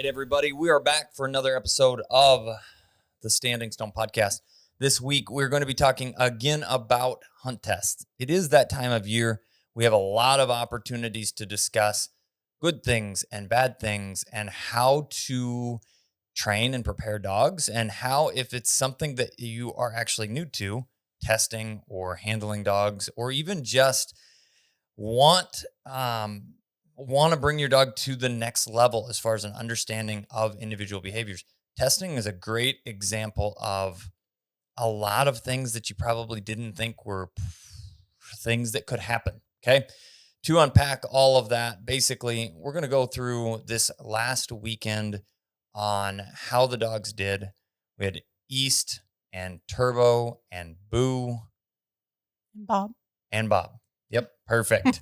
right, everybody. We are back for another episode of the Standing Stone podcast. This week, we're going to be talking again about hunt tests. It is that time of year. We have a lot of opportunities to discuss good things and bad things and how to train and prepare dogs, and how, if it's something that you are actually new to, testing or handling dogs, or even just want to bring your dog to the next level as far as an understanding of individual behaviors. Testing is a great example of a lot of things that you probably didn't think were things that could happen. Okay. To unpack all of that, basically, we're going to go through this last weekend on how the dogs did. We had East and Turbo and Boo and Bob. Yep, perfect.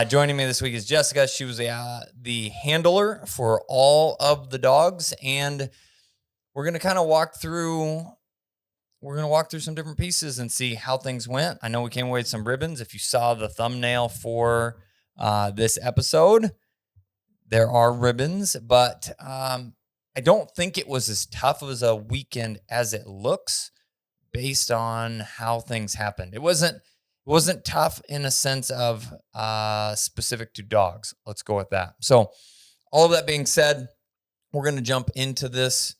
Joining me this week is Jessica. She was the handler for all of the dogs, and we're going to kind of walk through some different pieces and see how things went. I know we came away with some ribbons. If you saw the thumbnail for this episode, there are ribbons, but I don't think it was as tough as a weekend as it looks based on how things happened. It wasn't tough in a sense of specific to dogs. Let's go with that. So all of that being said, we're going to jump into this.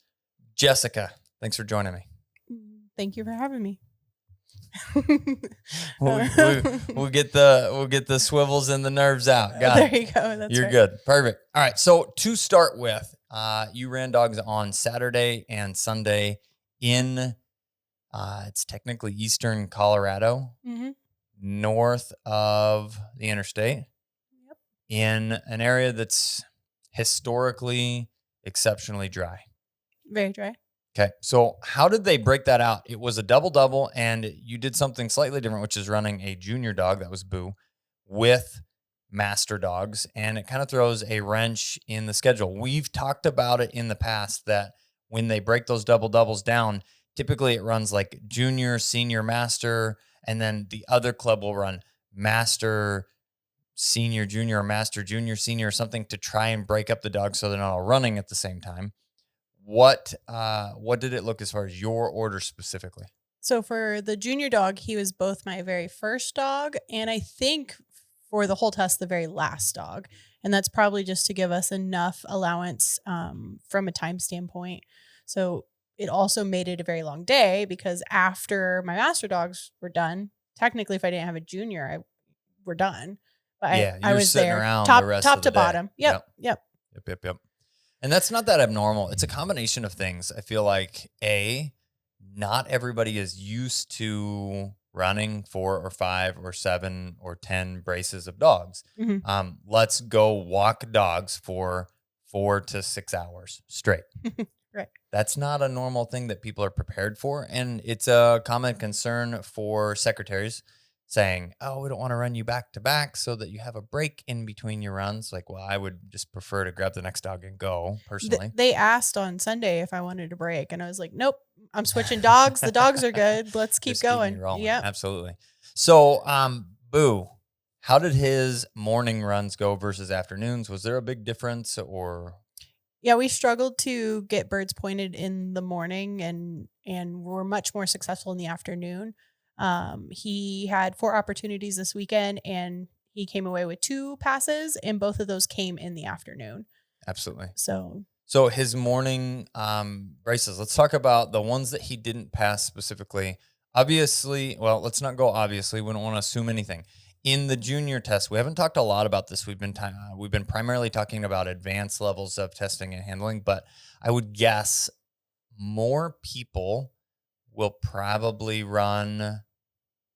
Jessica, thanks for joining me. Thank you for having me. We'll get the swivels and the nerves out. Got it. There you go. That's You're right. good. Perfect. All right. So to start with, you ran dogs on Saturday and Sunday in it's technically eastern Colorado, north of the interstate, in an area that's historically exceptionally dry. Very dry. Okay. So how did they break that out? It was a double, and you did something slightly different, which is running a junior dog, that was Boo, with master dogs, and it kind of throws a wrench in the schedule. We've talked about it in the past that when they break those doubles down, typically it runs like junior, senior, master, and then the other club will run master, senior, junior, or master, junior, senior, or something to try and break up the dogs so they're not all running at the same time. What did it look as far as your order specifically? So for the junior dog, he was both my very first dog, and I think for the whole test, the very last dog. And that's probably just to give us enough allowance from a time standpoint. So it also made it a very long day, because after my master dogs were done, technically if I didn't have a junior, we're done. But I was there around top, the rest top of to the day. bottom. Yep. And that's not that abnormal. It's a combination of things. I feel like not everybody is used to running 4 or 5 or 7 or 10 braces of dogs. Mm-hmm. Let's go walk dogs for 4 to 6 hours straight. Right. That's not a normal thing that people are prepared for. And it's a common concern for secretaries saying, oh, we don't want to run you back to back so that you have a break in between your runs. Like, well, I would just prefer to grab the next dog and go personally. They asked on Sunday if I wanted a break, and I was like, nope, I'm switching dogs. The dogs are good. Let's keep going. Yeah, absolutely. So, Boo, how did his morning runs go versus afternoons? Was there a big difference, or? Yeah, we struggled to get birds pointed in the morning, and were much more successful in the afternoon. He had 4 opportunities this weekend, and he came away with 2 passes, and both of those came in the afternoon. Absolutely. So his morning braces, let's talk about the ones that he didn't pass specifically. Obviously, well, let's not go obviously. We don't want to assume anything. In the junior test, we haven't talked a lot about this. We've been primarily talking about advanced levels of testing and handling, but I would guess more people will probably run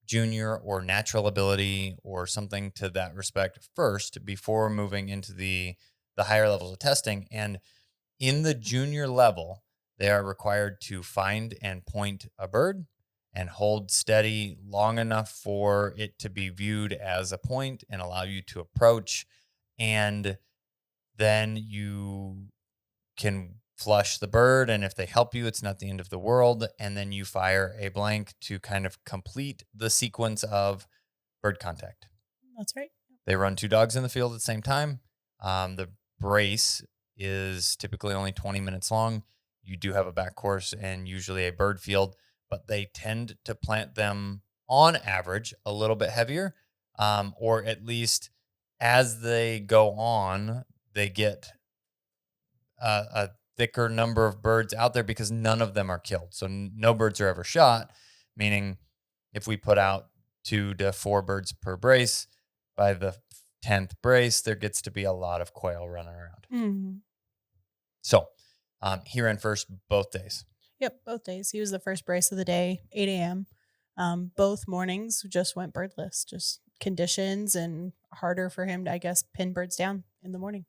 junior or natural ability or something to that respect first before moving into the higher levels of testing. And in the junior level, they are required to find and point a bird and hold steady long enough for it to be viewed as a point and allow you to approach. And then you can flush the bird, and if they help you, it's not the end of the world. And then you fire a blank to kind of complete the sequence of bird contact. That's right. They run 2 dogs in the field at the same time. The brace is typically only 20 minutes long. You do have a back course and usually a bird field, but they tend to plant them on average a little bit heavier, or at least as they go on, they get a thicker number of birds out there because none of them are killed. So no birds are ever shot, meaning if we put out 2 to 4 birds per brace, by the 10th brace, there gets to be a lot of quail running around. Mm-hmm. So he ran first both days. Yep, both days. He was the first brace of the day, 8 a.m. Both mornings just went birdless, just conditions and harder for him to, I guess, pin birds down in the morning.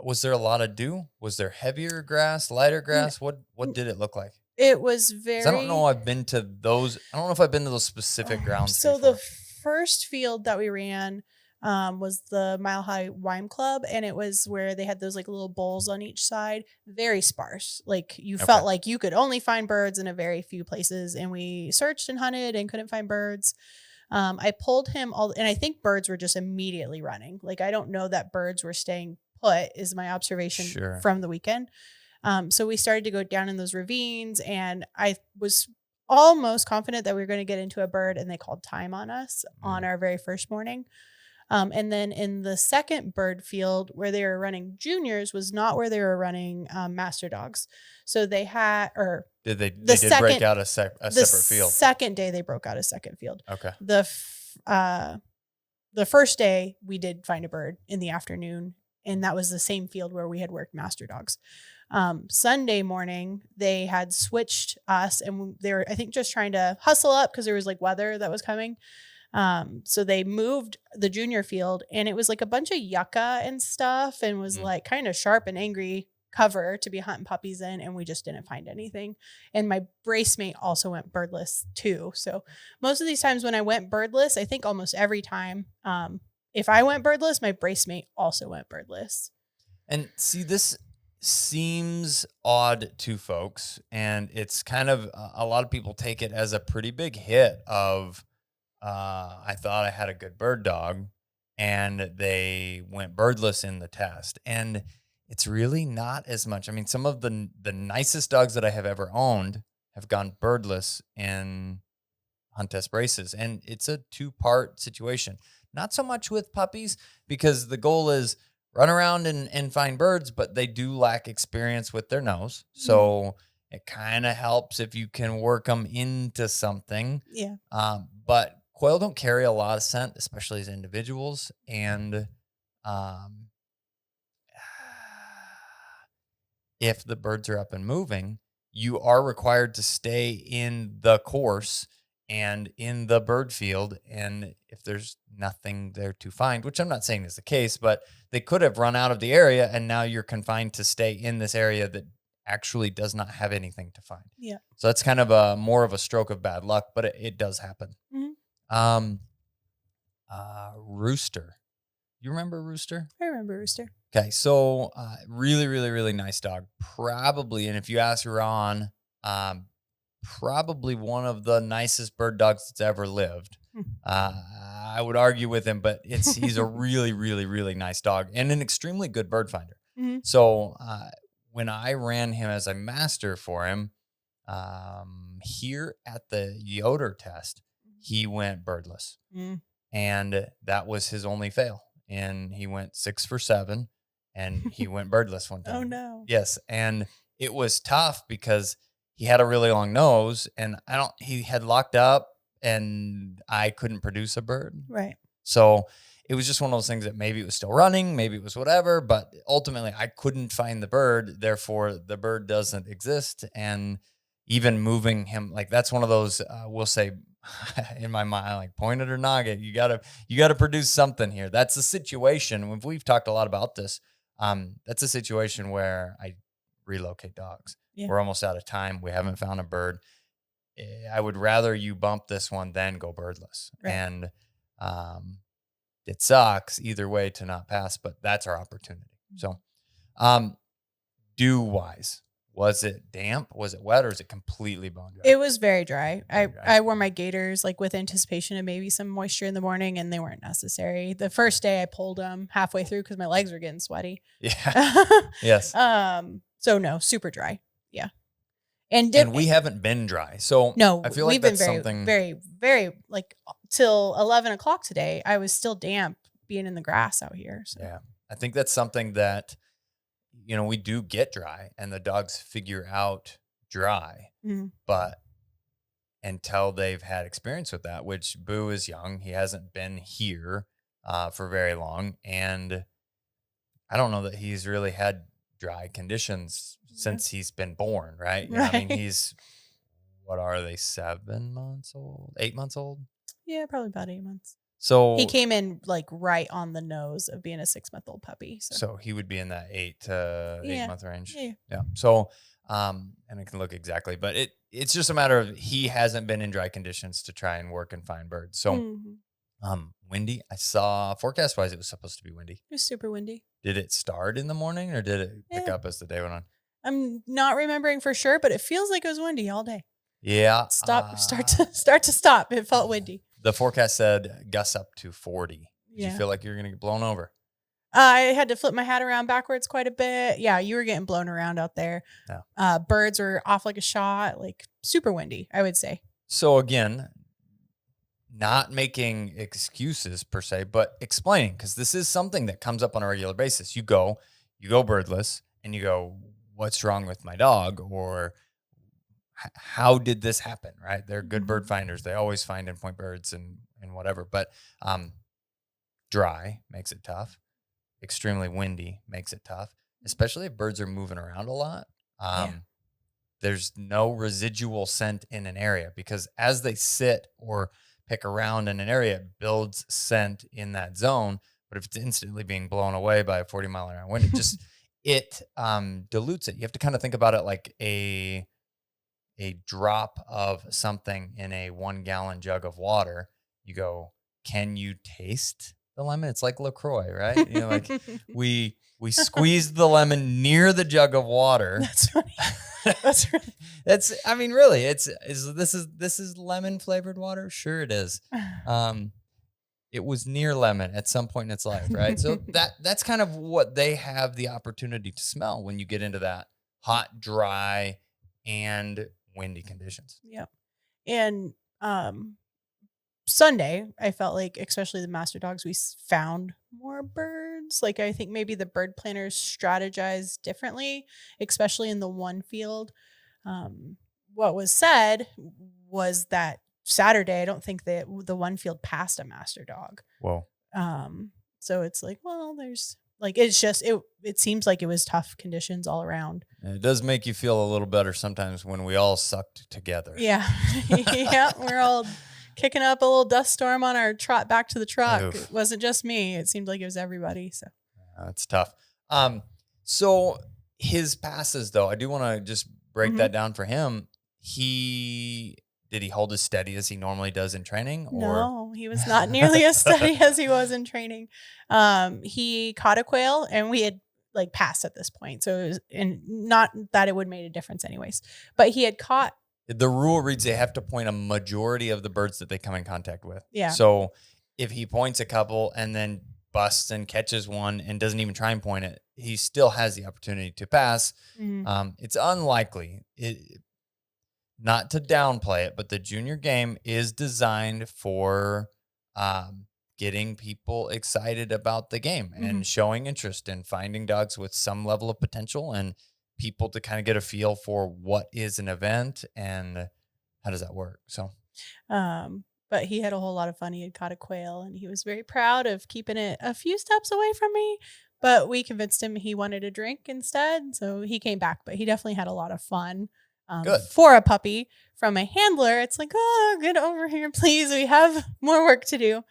Was there a lot of dew? Was there heavier grass, lighter grass? What did it look like? It was 'Cause very. I don't know. I've been to those. I don't know if I've been to those specific grounds. So before. the first field that we ran was the Mile High Wine Club, and it was where they had those like little bowls on each side, very sparse. Like you felt like you could only find birds in a very few places, and we searched and hunted and couldn't find birds. I pulled him all, and I think birds were just immediately running. Like I don't know that birds were staying put, is my observation from the weekend. So we started to go down in those ravines, and I was almost confident that we were going to get into a bird, and they called time on us on our very first morning. And then in the second bird field where they were running juniors was not where they were running master dogs. So they had, or did they did break out a separate field? The second day they broke out a second field. Okay. The first day we did find a bird in the afternoon, and that was the same field where we had worked master dogs. Sunday morning they had switched us, and they were, I think, just trying to hustle up because there was like weather that was coming. So they moved the junior field, and it was like a bunch of yucca and stuff, and was like kind of sharp and angry cover to be hunting puppies in, and we just didn't find anything. And my brace mate also went birdless too. So most of these times when I went birdless, I think almost every time, if I went birdless, my brace mate also went birdless. And see, this seems odd to folks, and it's kind of a lot of people take it as a pretty big hit of I thought I had a good bird dog, and they went birdless in the test. And it's really not as much. I mean, some of the nicest dogs that I have ever owned have gone birdless in hunt test braces, and it's a 2-part situation. Not so much with puppies, because the goal is run around and find birds, but they do lack experience with their nose. So it kind of helps if you can work them into something. Yeah. But quail don't carry a lot of scent, especially as individuals. And if the birds are up and moving, you are required to stay in the course and in the bird field. And if there's nothing there to find, which I'm not saying is the case, but they could have run out of the area, and now you're confined to stay in this area that actually does not have anything to find. Yeah. So that's kind of a more of a stroke of bad luck, but it does happen. Rooster. You remember Rooster? I remember Rooster. Okay, so really, really, really nice dog. Probably, and if you ask Ron, probably one of the nicest bird dogs that's ever lived. I would argue with him, but he's a really, really, really nice dog and an extremely good bird finder. So when I ran him as a master for him, here at the Yoder test, he went birdless. And that was his only fail. And he went 6 for 7, and he went birdless one time. Oh no. Yes. And it was tough because he had a really long nose, and he had locked up, and I couldn't produce a bird. Right. So it was just one of those things that maybe it was still running, maybe it was whatever, but ultimately I couldn't find the bird. Therefore the bird doesn't exist. And even moving him, like, that's one of those, we'll say in my mind, like, point it or nugget, you gotta produce something here. That's a situation. We've talked a lot about this. That's a situation where I relocate dogs. Yeah. We're almost out of time. We haven't found a bird. I would rather you bump this one than go birdless. Right. And it sucks either way to not pass, but that's our opportunity. So, do wise. Was it damp? Was it wet, or is it completely bone dry? It was very dry. Very dry. I wore my gaiters like with anticipation of maybe some moisture in the morning, and they weren't necessary. The first day I pulled them halfway through because my legs were getting sweaty. Yeah. Yes. So no, super dry. Yeah. And we haven't been dry. So no, I feel like we've that's been very, something very, very like till 11 o'clock today. I was still damp being in the grass out here. So. Yeah. I think that's something that, we do get dry and the dogs figure out dry, but until they've had experience with that, which Boo is young, he hasn't been here for very long. And I don't know that he's really had dry conditions since he's been born, right? You know, I mean, he's, what are they, 7 months old, 8 months old? Yeah, probably about 8 months. So he came in like right on the nose of being a 6-month-old puppy. So he would be in that 8 month range. Yeah. So, and I can look exactly, but it's just a matter of he hasn't been in dry conditions to try and work and find birds. So, windy. I saw forecast wise, it was supposed to be windy. It was super windy. Did it start in the morning or did it pick up as the day went on? I'm not remembering for sure, but it feels like it was windy all day. Yeah. Start to stop. It felt windy. The forecast said gusts up to 40. Did Yeah. you feel like you were going to get blown over? I had to flip my hat around backwards quite a bit. Yeah, you were getting blown around out there. Yeah. Birds were off like a shot, like super windy, I would say. So again, not making excuses per se, but explaining, because this is something that comes up on a regular basis. You go birdless and you go, what's wrong with my dog? Or how did this happen? Right. They're good bird finders. They always find and point birds and whatever, but, dry makes it tough. Extremely windy makes it tough, especially if birds are moving around a lot. There's no residual scent in an area because as they sit or pick around in an area, it builds scent in that zone. But if it's instantly being blown away by a 40-mile-an-hour wind, it dilutes it. You have to kind of think about it like a drop of something in a 1-gallon jug of water. You go, can you taste the lemon? It's like LaCroix, right? Like we squeezed the lemon near the jug of water. That's funny. That's really. I mean, really, this is lemon flavored water. Sure, it is. It was near lemon at some point in its life, right? So that's kind of what they have the opportunity to smell when you get into that hot, dry, and windy conditions. Yep. And Sunday, I felt like, especially the master dogs, we found more birds. Like, I think maybe the bird planners strategized differently, especially in the one field. What was said was that Saturday, I don't think that the one field passed a master dog. Whoa. So it's like, well, there's like, it's just, it seems like it was tough conditions all around. And it does make you feel a little better sometimes when we all sucked together. Yeah. Yeah. We're all kicking up a little dust storm on our trot back to the truck. Oof. It wasn't just me. It seemed like it was everybody. So that's tough. So his passes though, I do want to just break that down for him. Did he hold as steady as he normally does in training? Or? No, he was not nearly as steady as he was in training. He caught a quail and we had like passed at this point. So it was, and not that it would made a difference anyways, but he had caught. The rule reads they have to point a majority of the birds that they come in contact with. Yeah. So if he points a couple and then busts and catches one and doesn't even try and point it, he still has the opportunity to pass. It's unlikely. Not to downplay it, but the junior game is designed for getting people excited about the game and showing interest and finding dogs with some level of potential and people to kind of get a feel for what is an event and how does that work. So, but he had a whole lot of fun. He had caught a quail and he was very proud of keeping it a few steps away from me, but we convinced him he wanted a drink instead. So he came back, but he definitely had a lot of fun. Good. For a puppy. From a handler, it's like, oh, get over here, please. We have more work to do.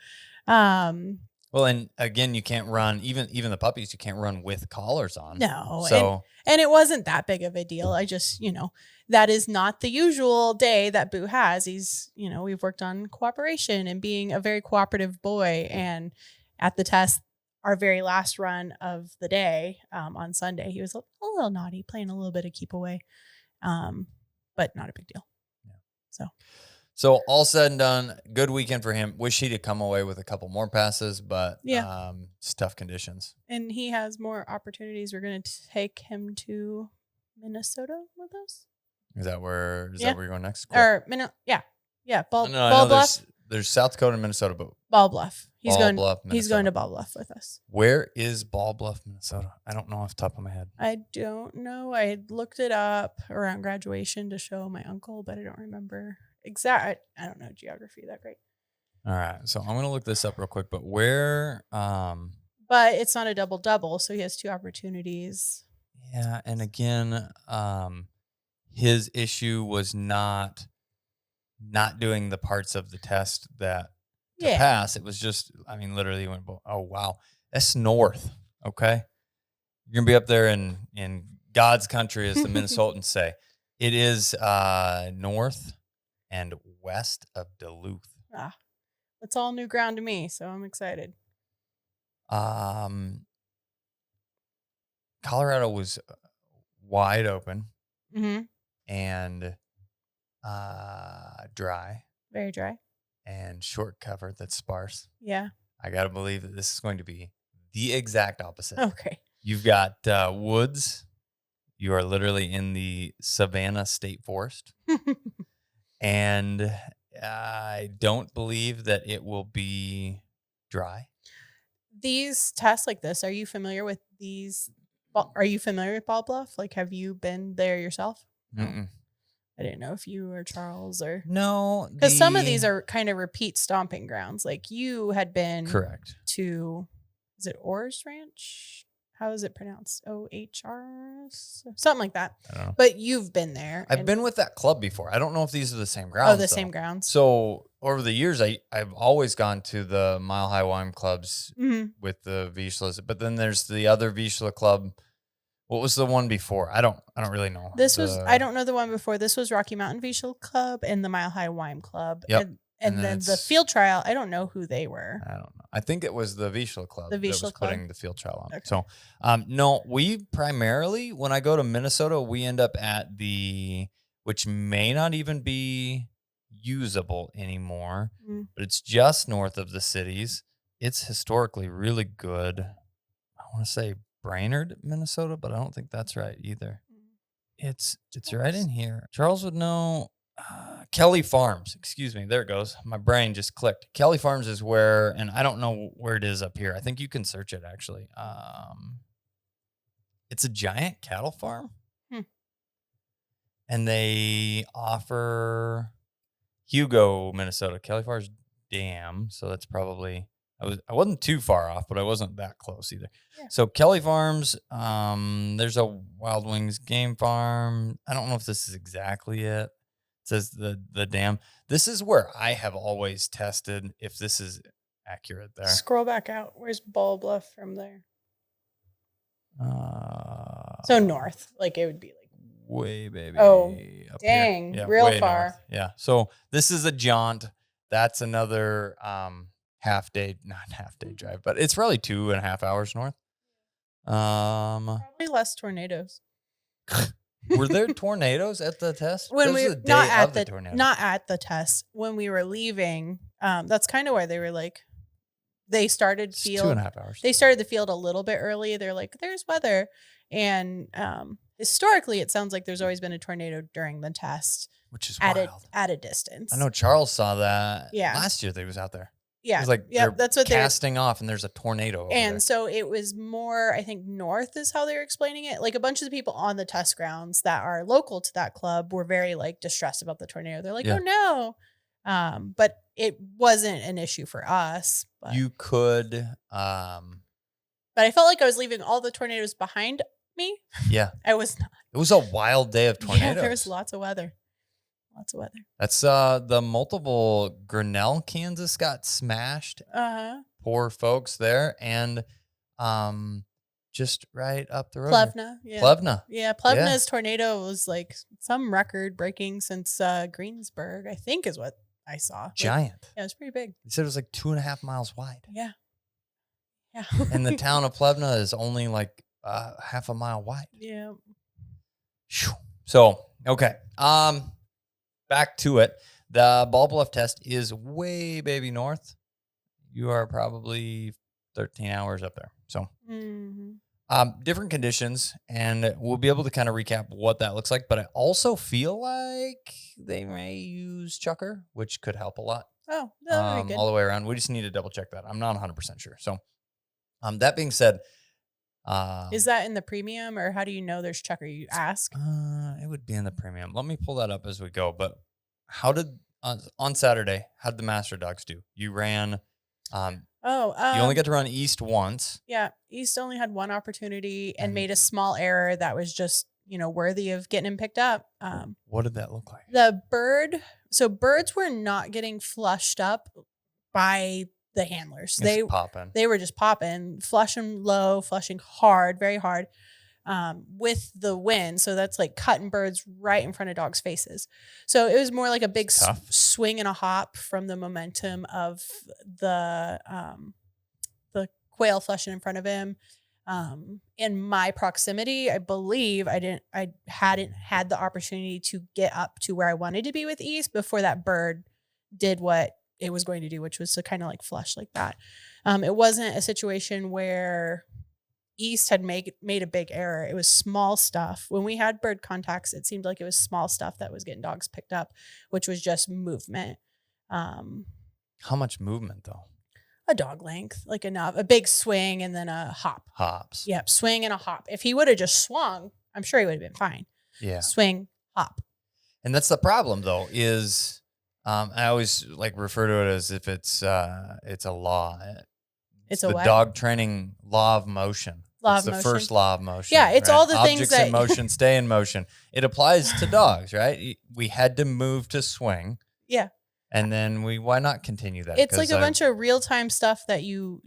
Well, and again, you can't run, even the puppies, you can't run with collars on. No. So, and it wasn't that big of a deal. I just, that is not the usual day that Boo has. He's, we've worked on cooperation and being a very cooperative boy. And at the test, our very last run of the day on Sunday, he was a little naughty, playing a little bit of keep away, but not a big deal. Yeah. So all said and done, good weekend for him. Wish he'd have come away with a couple more passes, but it's tough conditions. And he has more opportunities. We're going to take him to Minnesota with us. Is that where you're going next? Cool. Or Ball Bluff. There's South Dakota and Minnesota, but Ball Bluff. He's going to Ball Bluff with us. Where is Ball Bluff, Minnesota? I don't know off the top of my head. I don't know. I had looked it up around graduation to show my uncle, but I don't remember exact. I don't know geography that great. All right, so I'm gonna look this up real quick. But where? But it's not a double, so he has 2 opportunities. Yeah, and again, his issue was not doing the parts of the test that to pass. It was just, I mean, literally went, oh wow, that's north. Okay, you're gonna be up there in God's country, as the Minnesotans say. It is north and west of Duluth. It's all new ground to me, so I'm excited. Colorado was wide open and dry. Very dry. And short cover that's sparse. Yeah. I got to believe that this is going to be the exact opposite. Okay. You've got woods. You are literally in the Savannah State Forest. And I don't believe that it will be dry. These tests like this, are you familiar with these? Are you familiar with Ball Bluff? Like, have you been there yourself? Mm-mm. I didn't know if you or Charles or no, because some of these are kind of repeat stomping grounds. Like you had been correct to, is it Orr's Ranch? How is it pronounced? OHR, something like that. I don't know. But you've been there. I've been with that club before. I don't know if these are the same grounds. Oh, the same grounds. So over the years, I've always gone to the Mile High Wine clubs with the Vizslas, but then there's the other Vizsla club. What was the one before? I don't really know. I don't know the one before. This was Rocky Mountain Vizsla Club and the Mile High Wine Club. Yep. And then the field trial, I don't know who they were. I don't know. I think it was the Vizsla Club that was putting the field trial on. Okay. So, no, we primarily, when I go to Minnesota, we end up at which may not even be usable anymore, but it's just north of the cities. It's historically really good. I want to say Brainerd, Minnesota, but I don't think that's right either. It's right in here. Charles would know. Kelly Farms, excuse me. There it goes. My brain just clicked. Kelly Farms is where, and I don't know where it is up here. I think you can search it actually. It's a giant cattle farm, and they offer Hugo, Minnesota, Kelly Farms Dam. So that's probably I wasn't too far off, but I wasn't that close either. Yeah. So Kelly Farms, there's a Wild Wings game farm. I don't know if this is exactly it. It says the dam. This is where I have always tested if this is accurate there. Scroll back out. Where's Ball Bluff from there? So north. Like it would be like way baby. Oh, dang. Yeah, real far. North. Yeah. So this is a jaunt. That's another not half day drive, but it's probably 2.5 hours north. Probably less tornadoes. Were there tornadoes at the test? When we not at the test. When we were leaving, that's kind of why they were like, they started field 2.5 hours. They started the field a little bit early. They're like, there's weather, and historically, it sounds like there's always been a tornado during the test, which is wild. At a distance. I know Charles saw that last year that he was out there. Yeah. It was like that's what casting off and there's a tornado over there. So it was more, I think, north is how they were explaining it. Like a bunch of the people on the test grounds that are local to that club were very like distressed about the tornado. They're like, oh no. But it wasn't an issue for us. But. You could but I felt like I was leaving all the tornadoes behind me. Yeah. I was not. It was a wild day of tornadoes. Yeah, there was lots of weather. That's the multiple Grinnell, Kansas got smashed. Poor folks there. And just right up the road. Plevna. Yeah. Plevna. Yeah, Plevna's tornado was like some record breaking since Greensburg, I think is what I saw. Giant. Yeah, it was pretty big. They said it was like 2.5 miles wide. Yeah. Yeah. And the town of Plevna is only like half a mile wide. Yeah. So, okay. Back to it. The Ball Bluff test is way baby north. You are probably 13 hours up there. So, different conditions, and we'll be able to kind of recap what that looks like. But I also feel like they may use chucker, which could help a lot. Oh, that would be good. All the way around. We just need to double check that. I'm not 100% sure. So, that being said, is that in the premium, or how do you know there's chucker? You ask. It would be in the premium. Let me pull that up as we go. But how did on Saturday? How did the master dogs do? You ran. You only got to run east once. Yeah, east only had one opportunity and made a small error that was just worthy of getting him picked up. What did that look like? The bird. So birds were not getting flushed up by the handlers. They were just popping, flushing low, flushing hard, very hard, with the wind. So that's like cutting birds right in front of dogs' faces. So it was more like a big swing and a hop from the momentum of the quail flushing in front of him. In my proximity, I believe I hadn't had the opportunity to get up to where I wanted to be with east before that bird did what it was going to do, which was to kind of like flush like that. It wasn't a situation where east had made a big error. It was small stuff. When we had bird contacts, it seemed like it was small stuff that was getting dogs picked up, which was just movement. How much movement though? A dog length, like enough, a big swing and then a hop. Hops. Yep. Swing and a hop. If he would have just swung, I'm sure he would have been fine. Yeah. Swing, hop. And that's the problem though, is I always like refer to it as if it's a law. It's the dog training law of motion. It's the first law of motion. Yeah, it's all the things objects in motion stay in motion. It applies to dogs, right? We had to move to swing. Yeah. And then why not continue that? It's like a bunch of real-time stuff that you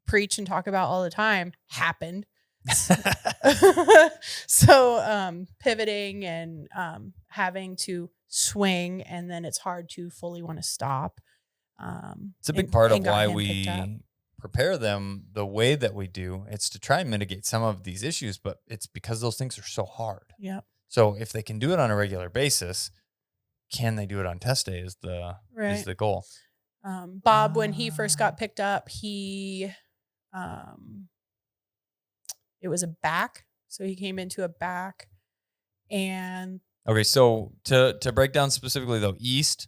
preach and talk about all the time happened. So pivoting and having to swing, and then it's hard to fully want to stop. It's a big part of why we prepare them the way that we do. It's to try and mitigate some of these issues, but it's because those things are so hard. Yeah. So if they can do it on a regular basis, can they do it on test day is the goal. Bob, when he first got picked up, it was a back. So he came into a back, and okay. So to break down specifically though, east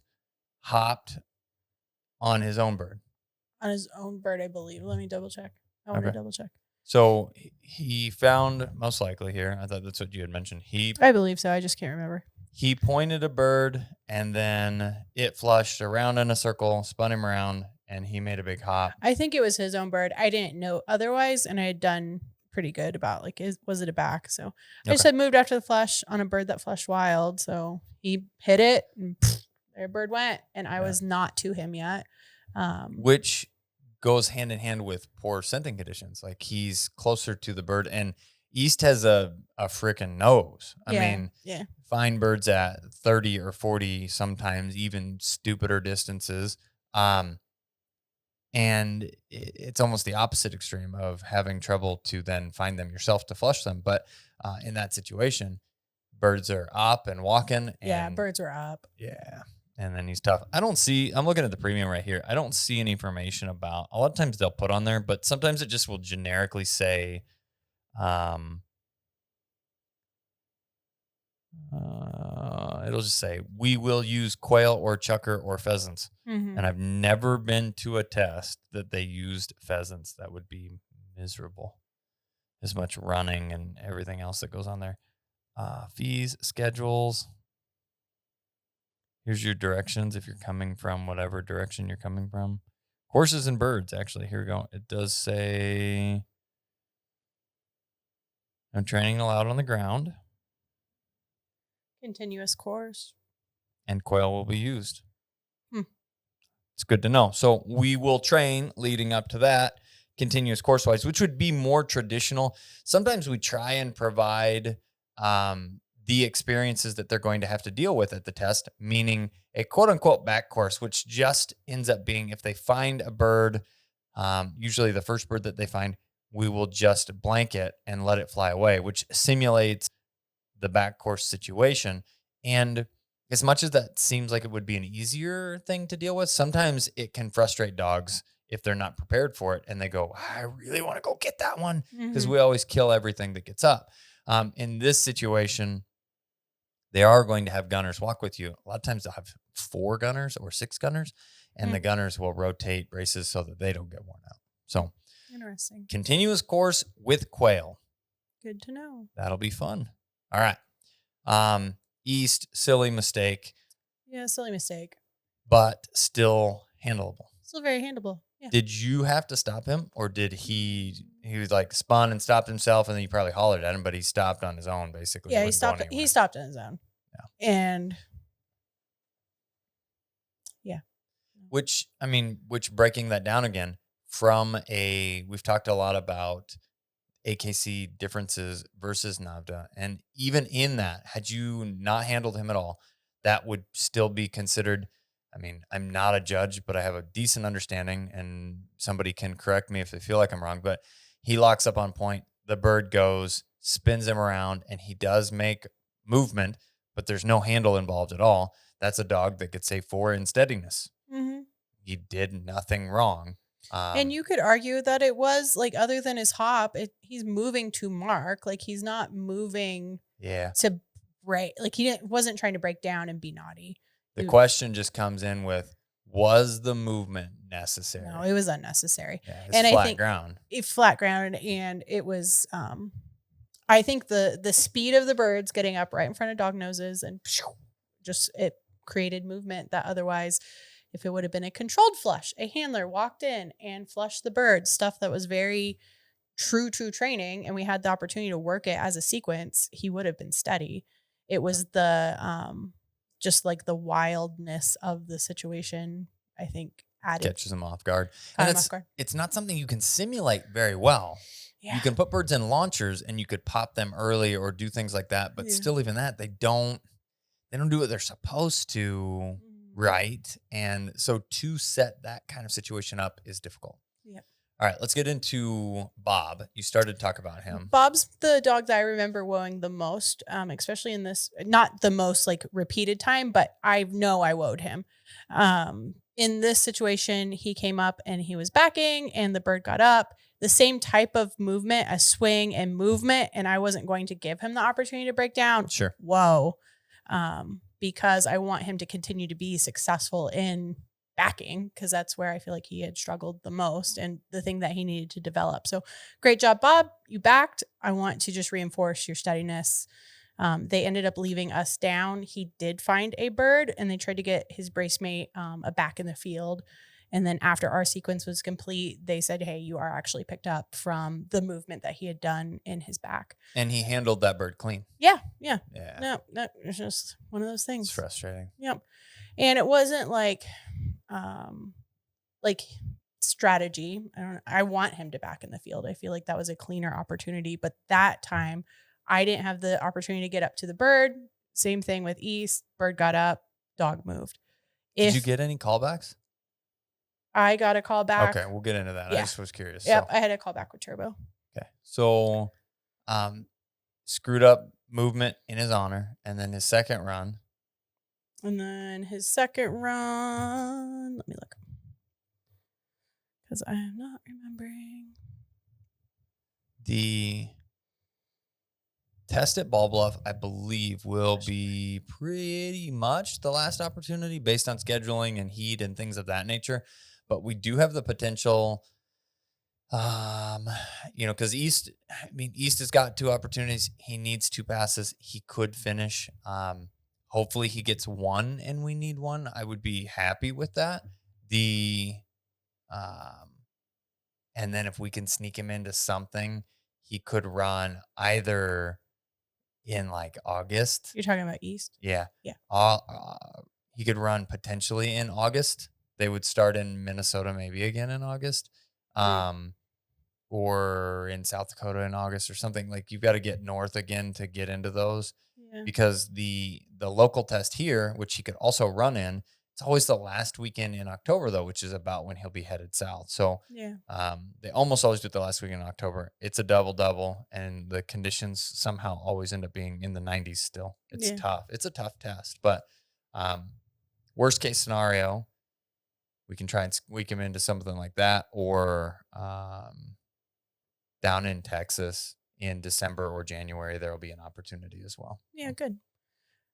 hopped on his own bird. On his own bird, I believe. Let me double check. I want to double check. So he found, most likely here, I thought that's what you had mentioned. I believe so. I just can't remember. He pointed a bird, and then it flushed around in a circle, spun him around, and he made a big hop. I think it was his own bird. I didn't know otherwise, and I had done pretty good about was it a back? So I just had moved after the flush on a bird that flushed wild. So he hit it, and their bird went, and I was not to him yet. Which goes hand in hand with poor scenting conditions. Like he's closer to the bird, and east has a freaking nose. I mean, find birds at 30 or 40, sometimes even stupider distances. And it's almost the opposite extreme of having trouble to then find them yourself to flush them. But in that situation, birds are up and walking. And, birds are up. Yeah. And then he's tough. I'm looking at the premium right here. I don't see any information about, a lot of times they'll put on there, but sometimes it just will generically say, it'll just say, we will use quail or chucker or pheasants. Mm-hmm. And I've never been to a test that they used pheasants. That would be miserable. As much running and everything else that goes on there. Fees, schedules. Here's your directions if you're coming from whatever direction you're coming from. Horses and birds, actually. Here we go. It does say no training allowed on the ground. Continuous course. And quail will be used. It's good to know. So we will train leading up to that, continuous course-wise, which would be more traditional. Sometimes we try and provide the experiences that they're going to have to deal with at the test, meaning a quote-unquote back course, which just ends up being if they find a bird Usually the first bird that they find, we will just blanket and let it fly away, which simulates the back course situation. And as much as that seems like it would be an easier thing to deal with, sometimes it can frustrate dogs if they're not prepared for it and they go, I really want to go get that one, because Mhm. we always kill everything that gets up. In this situation, they are going to have gunners walk with you. A lot of times they'll have 4 gunners or 6 gunners, and Mm. the gunners will rotate braces so that they don't get worn out. So Interesting. continuous course with quail. Good to know. That'll be fun. All right. East, silly mistake, Yeah, silly mistake. but still handleable. Still very handleable. Yeah. Did you have to stop him, or did he was like spun and stopped himself, and then you probably hollered at him, but he stopped on his own basically? Yeah, he Wasn't going stopped. He anywhere. stopped on his own. Yeah. And yeah. Which breaking that down again we've talked a lot about AKC differences versus Navda. And even in that, had you not handled him at all, that would still be considered. I mean, I'm not a judge, but I have a decent understanding, and somebody can correct me if they feel like I'm wrong. But he locks up on point, the bird goes, spins him around, and he does make movement, but there's no handle involved at all. That's a dog that gets a 4 in steadiness. Mm-hmm. He did nothing wrong. And you could argue that it was like, other than his hop, he's moving to mark. Like, he's not moving to break. Like, wasn't trying to break down and be naughty. The question just comes in with, was the movement necessary? No, it was unnecessary. Yeah, and flat I think ground. Flat ground, and it was. I think the speed of the birds getting up right in front of dog noses and just it created movement that otherwise, if it would have been a controlled flush, a handler walked in and flushed the bird, stuff that was very true training, and we had the opportunity to work it as a sequence, he would have been steady. It was the just like the wildness of the situation, I think, added Catches them off guard. caught And him off guard. it's not something you can simulate very well. Yeah. You can put birds in launchers and you could pop them early or do things like that, but still even that, they don't do what they're supposed to, right? And so to set that kind of situation up is difficult. Yep. All right, let's get into Bob. You started to talk about him. Bob's the dog that I remember woeing the most, especially in this, not the most like repeated time, but I know I woed him. In this situation, he came up and he was backing and the bird got up. The same type of movement, a swing and movement, and I wasn't going to give him the opportunity to break down. Sure. Whoa. Because I want him to continue to be successful in backing, because that's where I feel like he had struggled the most and the thing that he needed to develop. So great job, Bob. You backed. I want to just reinforce your steadiness. They ended up leaving us down. He did find a bird and they tried to get his brace mate a back in the field. And then after our sequence was complete, they said, hey, you are actually picked up from the movement that he had done in his back. And he handled that bird clean. Yeah. Yeah. No, it's just one of those things. It's frustrating. Yep. And it wasn't like strategy. I want him to back in the field. I feel like that was a cleaner opportunity. But that time I didn't have the opportunity to get up to the bird. Same thing with East. Bird got up, dog moved. Did you get any callbacks? I got a call back. Okay, we'll get into that. Yeah. I just was curious. Yep, So. I had a call back with Turbo. Okay. So screwed up movement in his honor, and then his second run. And then his second run, let me look. Because I am not remembering. The test at Ball Bluff, I believe, will be pretty much the last opportunity based on scheduling and heat and things of that nature. But we do have the potential, because East has got 2 opportunities. He needs 2 passes. He could finish. Hopefully he gets 1 and we need 1. I would be happy with that. And then if we can sneak him into something, he could run either in like August. You're talking about East? Yeah. Yeah. He could run potentially in August. They would start in Minnesota maybe again in August. Or in South Dakota in August or something. Like, you've got to get north again to get into those. Yeah. Because the local test here, which he could also run in, It's always the last weekend in October though, which is about when he'll be headed south. So Yeah. they almost always do it the last weekend in October. It's a double, and the conditions somehow always end up being in the 90s still. It's Yeah. tough. It's a tough test, but worst case scenario, we can try and squeak him into something like that, or down in Texas in December or January, there will be an opportunity as well. Yeah, good.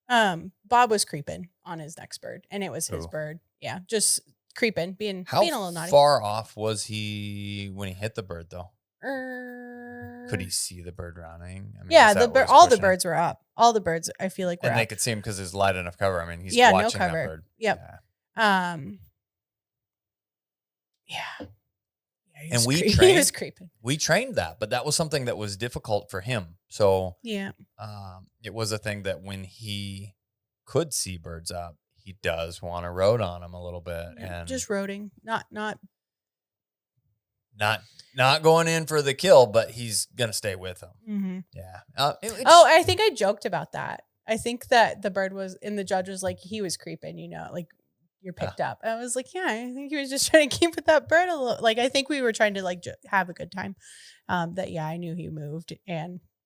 Bob was creeping on his next bird, and it was his Ooh. bird. Yeah, just creeping, being How a little naughty. far off was he when he hit the bird, though? Could he Er, see the bird running? I mean, Yeah, is that what was all the pushing him? birds were up. All the birds, I feel like, were And they up. could see him because there's light enough cover. I mean, he's Yeah, no watching that cover. bird. Yep. Yeah. Yeah. He And was we he trained- was creeping. We trained that, but that was something that was difficult for him. So Yeah. it was a thing that when he could see birds up, he does want to road on them a little bit, Yeah, and just roading, not. not going in for the kill, but he's gonna stay with them. Mm-hmm. Yeah. I think I joked about that. I think that the bird was, and the judge was like, he was creeping, like you're picked up. I was like, yeah, I think he was just trying to keep with that bird a little. Like, I think we were trying to like have a good time. I knew he moved,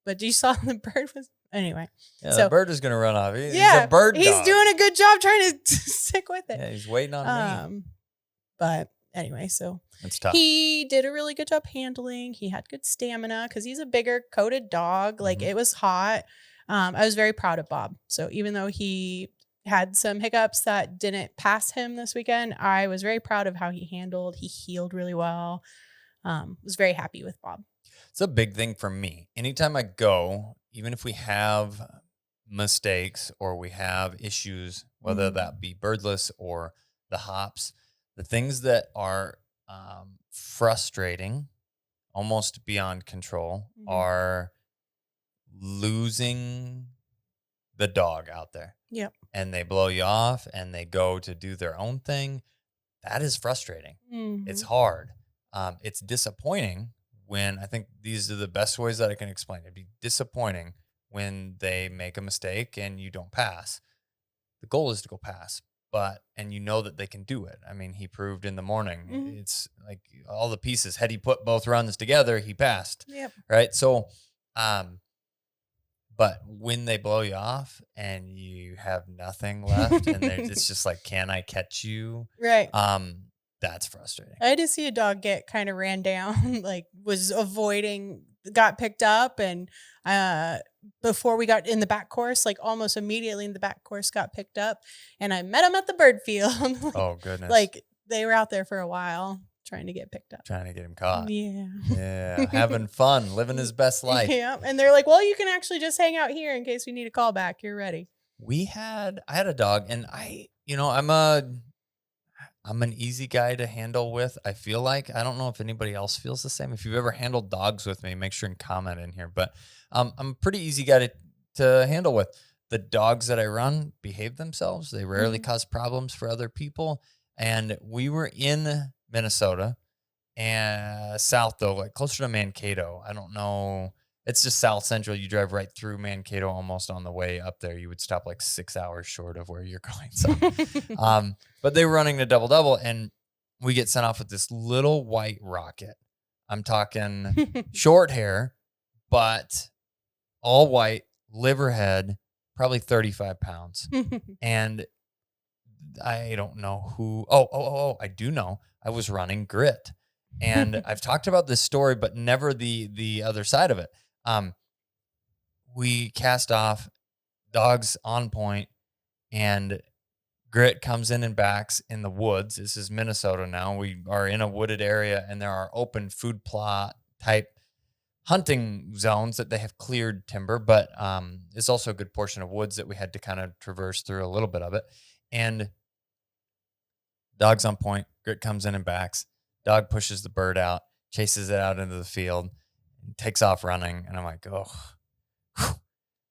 but you saw the bird was anyway. Yeah, So- the bird is gonna run off. He's Yeah, a bird He's dog. doing a good job trying to stick with it. Yeah, he's waiting on me. But anyway, so It's tough. he did a really good job handling. He had good stamina because he's a bigger coated dog. Like, Mhm. it was hot. I was very proud of Bob. So even though he had some hiccups that didn't pass him this weekend, I was very proud of how he handled. He healed really well. Was very happy with Bob. It's a big thing for me. Anytime I go, even if we have mistakes or we have issues, whether Mhm. that be birdless or the hops, the things that are frustrating, almost beyond control, Mhm. are losing the dog out there. Yep. And they blow you off and they go to do their own thing. That is frustrating. It's Mhm. hard. It's disappointing when, I think these are the best ways that I can explain it. It'd be disappointing when they make a mistake and you don't pass. The goal is to go pass, and you know that they can do it. I mean, he proved in the morning. Mhm. It's like all the pieces. Had he put both runs together, he passed. Yep. Right. So, but when they blow you off and you have nothing left, and it's just like, can I catch you? Right. That's frustrating. I did see a dog get kind of ran down, like was avoiding, got picked up, and before we got in the back course, like almost immediately in the back course got picked up, and I met him at the bird field. Oh goodness! Like, they were out there for a while trying to get picked up. Trying to get him caught. Yeah. Yeah, having fun, living his best life. Yeah, and they're like, well, you can actually just hang out here in case we need a call back. You're ready. I had a dog, and I'm an easy guy to handle with. I feel like, I don't know if anybody else feels the same. If you've ever handled dogs with me, make sure and comment in here. But I'm a pretty easy guy to handle with. The dogs that I run behave themselves. They rarely Mhm. cause problems for other people. And we were in Minnesota and south though, like closer to Mankato. I don't know. It's just south central. You drive right through Mankato almost on the way up there. You would stop like 6 hours short of where you're going. So but they were running the double, and we get sent off with this little white rocket. I'm talking short hair, but all white, liver head, probably 35 pounds. And I don't know who. Oh, I do know. I was running Grit. And I've talked about this story, but never the other side of it. We cast off, dogs on point, and Grit comes in and backs in the woods. This is Minnesota now. We are in a wooded area, and there are open food plot type hunting zones that they have cleared timber, but it's also a good portion of woods that we had to kind of traverse through a little bit of it. And dog's on point. Grit comes in and backs. Dog pushes the bird out, chases it out into the field, and takes off running. And I'm like, oh, whew.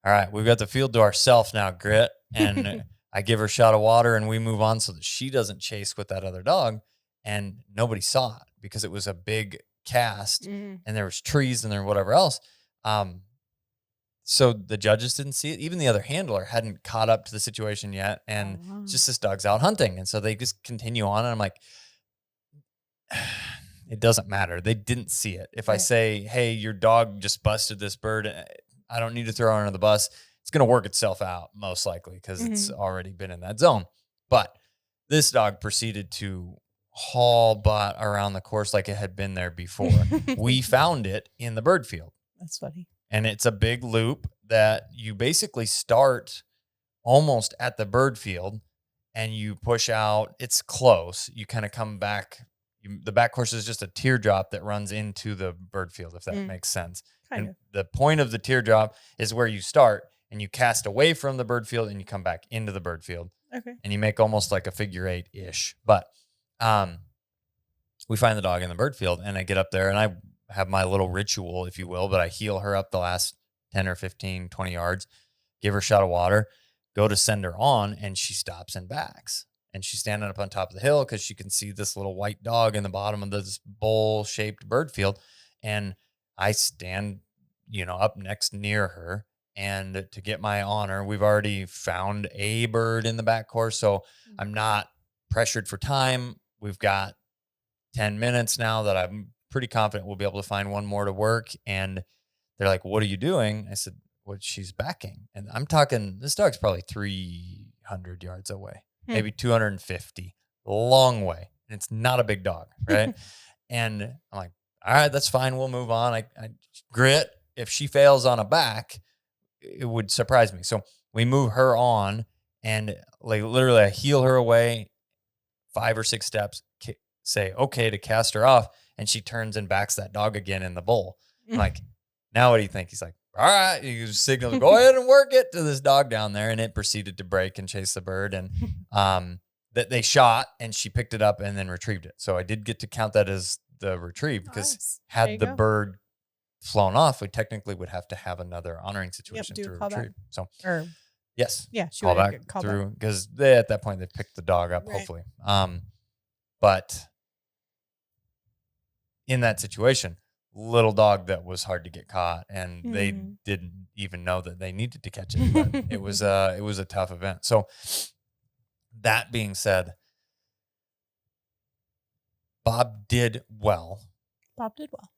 All right, we've got the field to ourselves now, Grit. And I give her a shot of water, and we move on so that she doesn't chase with that other dog. And nobody saw it because it was a big cast, Mhm. and there was trees and there whatever else. So the judges didn't see it. Even the other handler hadn't caught up to the situation yet. And Oh, wow. it's just this dog's out hunting. And so they just continue on. And I'm like, it doesn't matter. They didn't see it. If I Right. say, hey, your dog just busted this bird, I don't need to throw her under the bus. It's going to work itself out most likely because it's already been in that zone. But this dog proceeded to haul butt around the course like it had been there before. We found it in the bird field. That's funny. And it's a big loop that you basically start almost at the bird field and you push out. It's close. You kind of come back. The back course is just a teardrop that runs into the bird field, if that makes sense. Kind And of. the point of the teardrop is where you start and you cast away from the bird field and you come back into the bird field. Okay. And you make almost like a figure 8-ish. But we find the dog in the bird field and I get up there and I have my little ritual, if you will, but I heel her up the last 10 or 15, 20 yards, give her a shot of water, go to send her on, and she stops and backs. And she's standing up on top of the hill because she can see this little white dog in the bottom of this bowl-shaped bird field. And I stand, up next near her. And to get my honor, we've already found a bird in the back course. So I'm not pressured for time. We've got 10 minutes now that I'm pretty confident we'll be able to find one more to work. And they're like, what are you doing? I said, well, she's backing. And I'm talking, this dog's probably 300 yards away, maybe 250, long way. And it's not a big dog, right? And I'm like, all right, that's fine. We'll move on. I grit. If she fails on a back, it would surprise me. So we move her on and like literally I heel her away 5 or 6 steps, say, okay, to cast her off. And she turns and backs that dog again in the bowl. I'm like, now what do you think? He's like, all right, you signal, go ahead and work it to this dog down there. And it proceeded to break and chase the bird. And that they shot and she picked it up and then retrieved it. So I did get to count that as the retrieve because Nice. had the bird flown off, we technically would have to have another honoring situation do a through callback. retrieve. So Or yes, yeah, she call would back get called through because they at that point they picked the dog up, Right. hopefully. But in that situation, little dog that was hard to get caught, and they didn't even know that they needed to catch it. But it was a tough event. So that being said, Bob did well. Bob did well.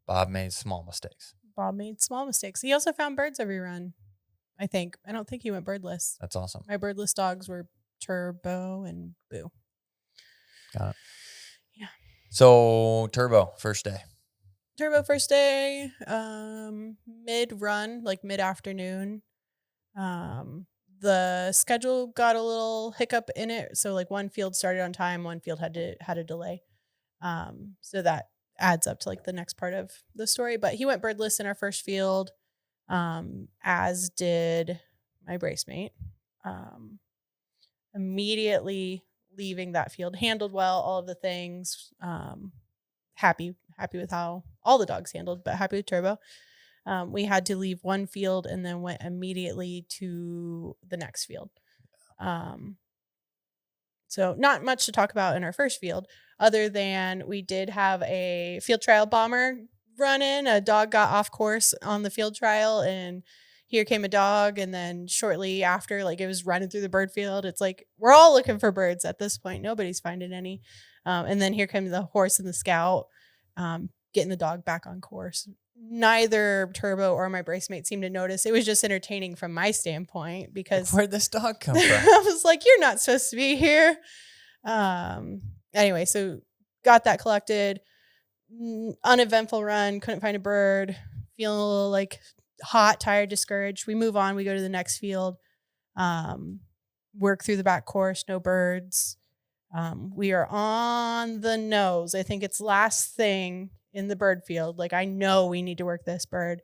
Bob made small mistakes. Bob made small mistakes. He also found birds every run, I think. I don't think he went birdless. That's awesome. My birdless dogs were Turbo and Boo. Got it. Yeah. So Turbo, first day. Turbo first day, mid-run, like mid-afternoon. The schedule got a little hiccup in it. So like one field started on time, one field had a delay. So that adds up to like the next part of the story. But he went birdless in our first field, as did my brace mate. Immediately leaving that field, handled well, all of the things. Happy with how all the dogs handled, but happy with Turbo. We had to leave one field and then went immediately to the next field. So not much to talk about in our first field, other than we did have a field trial bomber run in. A dog got off course on the field trial, and here came a dog. And then shortly after, like it was running through the bird field. It's like, we're all looking for birds at this point. Nobody's finding any. And then here comes the horse and the scout, getting the dog back on course. Neither Turbo or my brace mate seemed to notice. It was just entertaining from my standpoint because Where'd this dog come from? I was like, you're not supposed to be here. Anyway, so got that collected. Uneventful run. Couldn't find a bird. Feeling a little like hot, tired, discouraged. We move on. We go to the next field. Work through the back course. No birds. We are on the nose. I think it's last thing in the bird field. Like, I know we need to work this bird.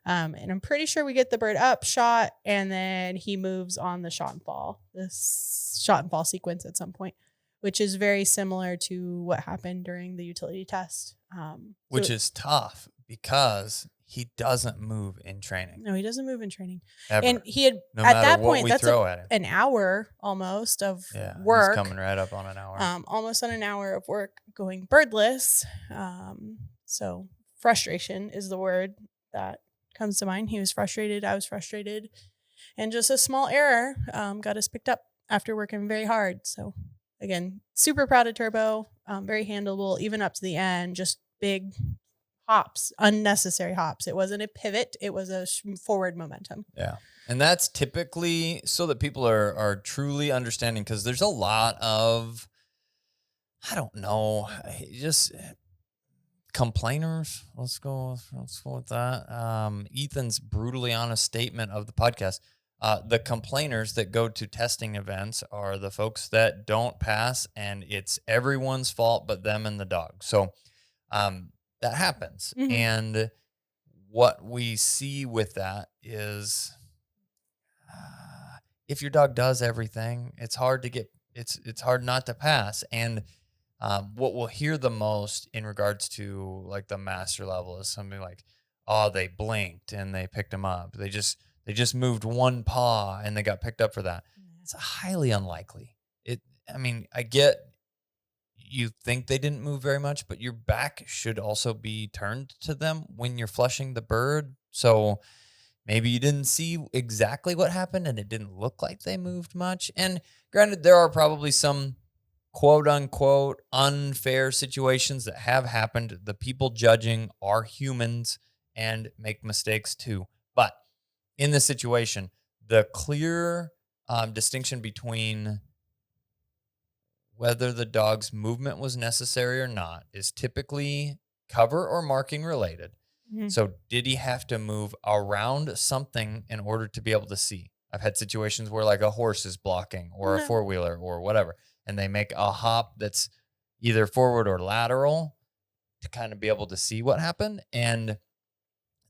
And I'm pretty sure we get the bird up, shot, and then he moves on the shot and fall, this shot and fall sequence at some point, which is very similar to what happened during the utility test. Which is tough because he doesn't move in training. No, he doesn't move in training. Ever. And he had, no at matter that what point, we that's throw at him. an hour almost of Yeah, work. he's coming right up on an hour. Almost on an hour of work going birdless. So frustration is the word that comes to mind. He was frustrated. I was frustrated. And just a small error got us picked up after working very hard. So again, super proud of Turbo, very handleable, even up to the end, just big hops, unnecessary hops. It wasn't a pivot. It was a forward momentum. Yeah. And that's typically so that people are truly understanding, because there's a lot of, I don't know, just complainers. Let's go with that. Ethan's brutally honest statement of the podcast. The complainers that go to testing events are the folks that don't pass, and it's everyone's fault but them and the dog. So that happens. Mhm. And what we see with that is if your dog does everything, it's hard to get, it's hard not to pass. And what we'll hear the most in regards to like the master level is something like, oh, they blinked and they picked him up. They just moved one paw and they got picked up for that. It's highly unlikely. I mean, I get you think they didn't move very much, but your back should also be turned to them when you're flushing the bird. So maybe you didn't see exactly what happened and it didn't look like they moved much. And granted, there are probably some quote unquote unfair situations that have happened. The people judging are humans and make mistakes too. But in this situation, the clear distinction between whether the dog's movement was necessary or not is typically cover or marking related. Mhm. So did he have to move around something in order to be able to see? I've had situations where like a horse is blocking or a No. four-wheeler or whatever, and they make a hop that's either forward or lateral to kind of be able to see what happened. And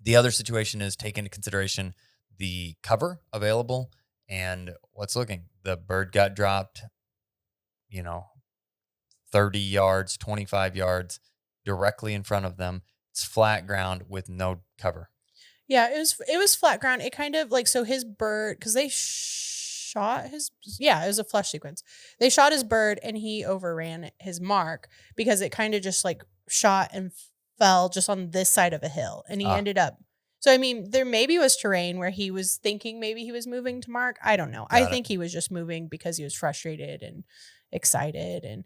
the other situation is take into consideration the cover available and what's looking. The bird got dropped, 30 yards, 25 yards directly in front of them. It's flat ground with no cover. Yeah, it was flat ground. It kind of like, so his bird, because they shot his, yeah, it was a flush sequence. They shot his bird and he overran his mark because it kind of just like shot and fell just on this side of a hill, and he ended up. So I mean, there maybe was terrain where he was thinking maybe he was moving to mark. I don't know. I think he was just moving because he was frustrated and excited, and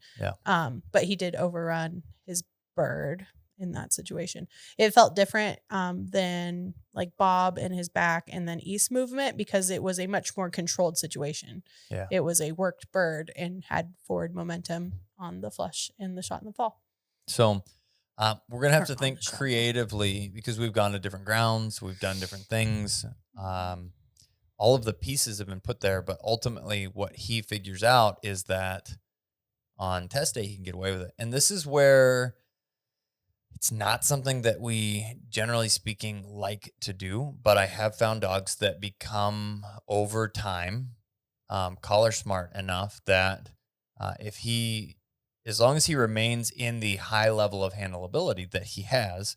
but he did overrun his bird in that situation. It felt different than like Bob and his back and then East movement because it was a much more controlled situation. Yeah. It was a worked bird and had forward momentum on the flush and the shot in the fall. So we're going to have to on think the shot. creatively because we've gone to different grounds. We've done different things. All of the pieces have been put there, but ultimately what he figures out is that on test day, he can get away with it. And this is where it's not something that we, generally speaking, like to do, but I have found dogs that become, over time, collar smart enough that as long as he remains in the high level of handleability that he has,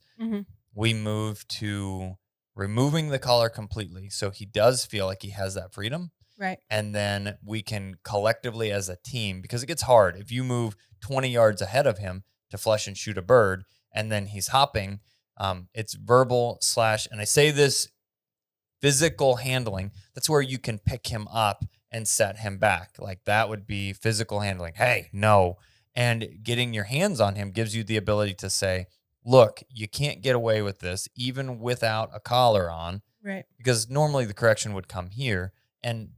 we move to removing the collar completely. So he does feel like he has that freedom. Right. And then we can collectively as a team, because it gets hard if you move 20 yards ahead of him to flush and shoot a bird, and then he's hopping. It's verbal / and I say this, physical handling. That's where you can pick him up and set him back. Like that would be physical handling. Hey, no. And getting your hands on him gives you the ability to say, look, you can't get away with this even without a collar on. Right. Because normally the correction would come here. And